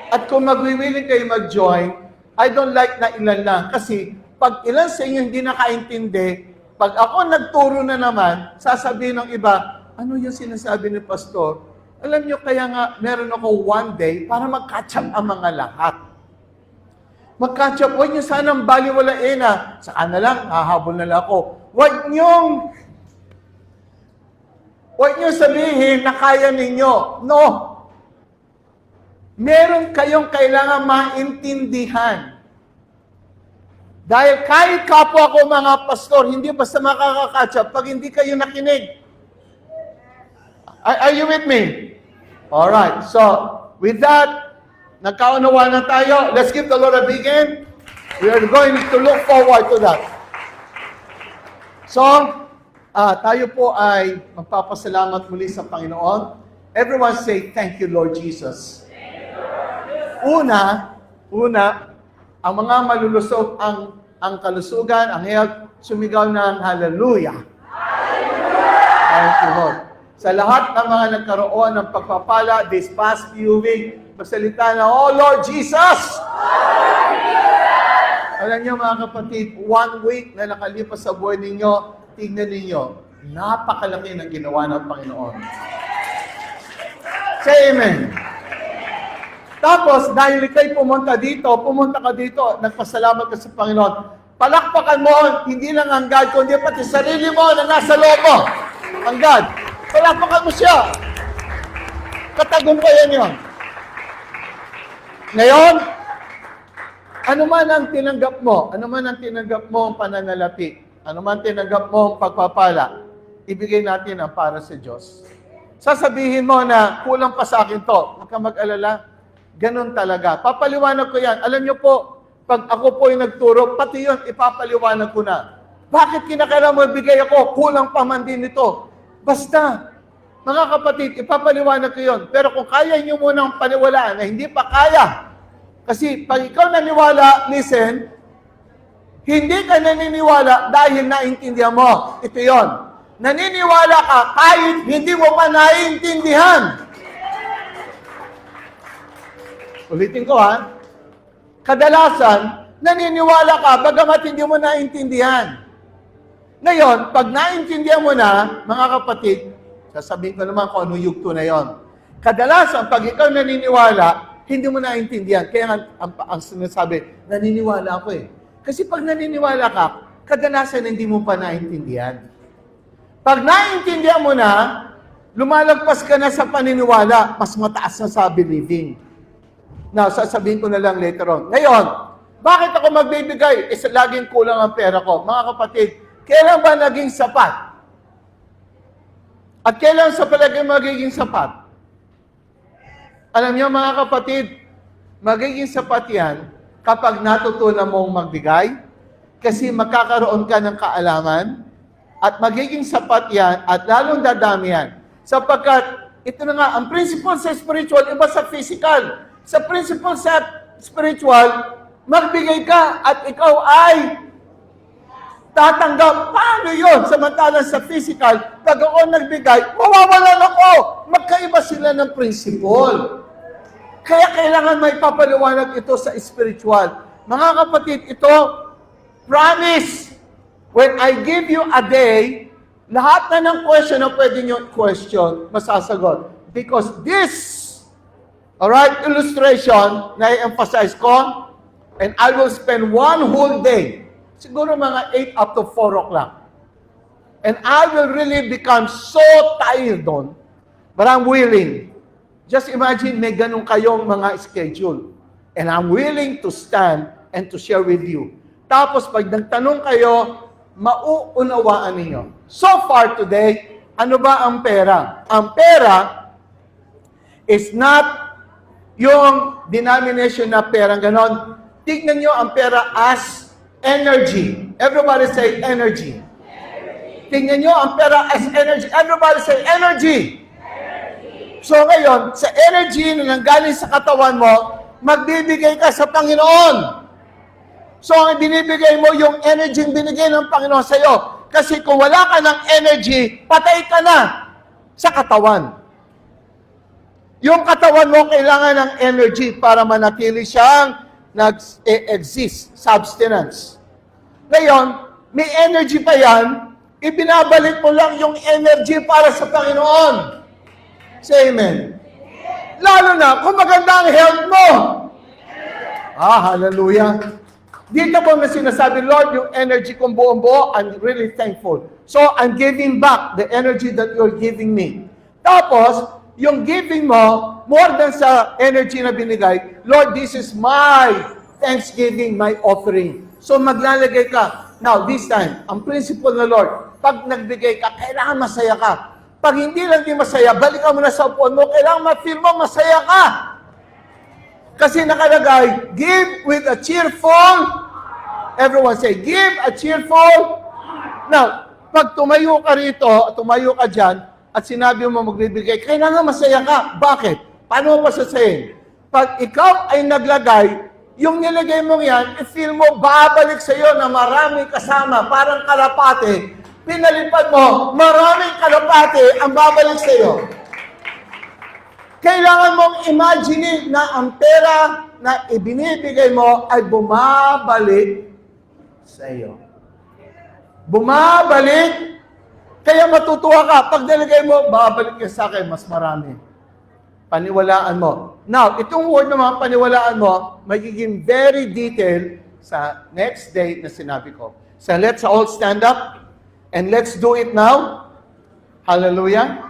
At kung mag-willing kayo mag-join, I don't like na ilan lang. Kasi pag ilan sa inyo hindi nakaintindi, pag ako nagturo na naman, sasabihin ng iba, ano yung sinasabi ni Pastor? Alam nyo, kaya nga meron ako one day para mag-catch up ang mga lahat. Mag-catch up, huwag nyo sanang baliwalain na, saka na lang, hahabol na lang ako. Huwag nyo sabihin na kaya ninyo. No. Meron kayong kailangan maintindihan. Dahil kahit kapwa ko mga pastor, hindi basta makaka-catch up pag hindi kayo nakinig. Are you with me? All right. So, with that, nagkaunawa na tayo. Let's give the Lord a big hand. We are going to look forward to that. So, tayo po ay magpapasalamat muli sa Panginoon. Everyone say, thank you, Lord Jesus. Una, ang mga malulusog ang kalusugan, ang health, sumigaw ng hallelujah. Thank you, Lord. Sa lahat ng mga nagkaroon ng pagpapala this past few weeks, magsalita na, oh Lord Jesus! Alam niyo mga kapatid, 1 week na nakalipas sa buhay ninyo, tingnan ninyo, napakalaki ng ginawa ng Panginoon. Say amen. Tapos, dahil ikay pumunta ka dito, nagpasalamat ka sa Panginoon. Palakpakan mo, hindi lang ang God, kundi pati sarili mo na nasa loob mo. Ang God. Palakpakan mo siya. Katagumpayan yun. Ngayon, ano man ang tinanggap mo ang pananalapi, ano man tinanggap mo ang pagpapala, ibigay natin ang para sa Diyos. Sasabihin mo na, kulang pa sa akin to. Huwag kang mag-alala. Ganun talaga. Papaliwanag ko yan. Alam niyo po, pag ako po yung nagturo, pati yun, ipapaliwanag ko na. Bakit kinakailangan mo ibigay ako? Kulang pa man din ito. Basta, mga kapatid, ipapaliwanag ko yun. Pero kung kaya niyo munang paniwalaan na hindi pa kaya, kasi pag ikaw naniwala, listen, hindi ka naniniwala dahil naintindihan mo. Ito yon. Naniniwala ka kahit hindi mo pa naiintindihan. Ulitin ko ha. Kadalasan, naniniwala ka bagamat hindi mo naiintindihan. Ngayon, pag naiintindihan mo na, mga kapatid, sasabihin ko naman kung ano yugto na yon. Kadalasan, pag ikaw naniniwala, hindi mo naiintindihan. Kaya ang sinasabi, naniniwala ako eh. Kasi pag naniniwala ka, kadalasan hindi mo pa naiintindihan. Pag naiintindihan mo na, lumalagpas ka na sa paniniwala, mas mataas na sa believing. Now, sasabihin ko na lang later on. Ngayon, bakit ako magbibigay? Laging kulang ang pera ko. Mga kapatid, kailan ba naging sapat? At kailan sa palagay magiging sapat? Alam niyo mga kapatid, magiging sapat yan kapag natutunan mong magbigay, kasi magkakaroon ka ng kaalaman, at magiging sapat yan, at lalong dadami yan. Sapagkat, ito na nga, ang principle sa spiritual, iba sa physical. Sa principle sa spiritual, magbigay ka at ikaw ay tatanggap. Paano yun? Samantalang sa physical, pag ako nagbigay, mawawalan ako. Magkaiba sila ng principle. Kaya kailangan may papaliwanag ito sa spiritual. Mga kapatid, ito, promise. When I give you a day, lahat na ng question na pwede nyo question, masasagot. Because this alright, illustration na i-emphasize ko, and I will spend 1 whole day, siguro mga 8 up to 4 o'clock. And I will really become so tired doon, but I'm willing. Just imagine may ganun kayong mga schedule. And I'm willing to stand and to share with you. Tapos pag nagtanong kayo, mauunawaan ninyo. So far today, ano ba ang pera? Ang pera is not yung denomination na perang ganon. Tignan nyo ang pera as energy. Everybody say energy. Tignan nyo ang pera as energy. Everybody say energy. So ngayon, sa energy na nanggaling sa katawan mo, magbibigay ka sa Panginoon. So ang binibigay mo yung energy yung binigay ng Panginoon sa iyo. Kasi kung wala ka ng energy, patay ka na sa katawan. Yung katawan mo kailangan ng energy para manatili siyang nag-exist, substance. Ngayon, may energy pa yan, ibinabalik mo lang yung energy para sa Panginoon. Say amen. Lalo na kung maganda ang health mo. Hallelujah. Dito po na sinasabi, Lord, yung energy kong buong-buo, I'm really thankful. So, I'm giving back the energy that you're giving me. Tapos, yung giving mo, more than sa energy na binigay, Lord, this is my thanksgiving, my offering. So maglalagay ka. Now, this time, ang principle na Lord, pag nagbigay ka, kailangan masaya ka. Pag hindi lang di masaya, balikan mo na sa upuan mo, kailangan ma-feel mo masaya ka. Kasi nakalagay, give with a cheerful, everyone say, give a cheerful. Now, pag tumayo ka rito, tumayo ka dyan, at sinabi mo magbibigay, kailangan masaya ka. Bakit? Paano mo pasasayin? Pag ikaw ay naglagay, yung nilagay mo yan, i-feel mo babalik sa iyo na maraming kasama, parang kalapate, pinalipad mo, maraming kalapate ang babalik sa iyo. Kailangan mong imagine na ang pera na ibinibigay mo ay bumabalik sa iyo. Bumabalik, kaya matutuwa ka. Pag nilagay mo, babalik ka sa akin, mas marami. Paniwalaan mo. Now, itong word naman, paniwalaan mo, magiging very detailed sa next day na sinabi ko. So let's all stand up and let's do it now. Hallelujah.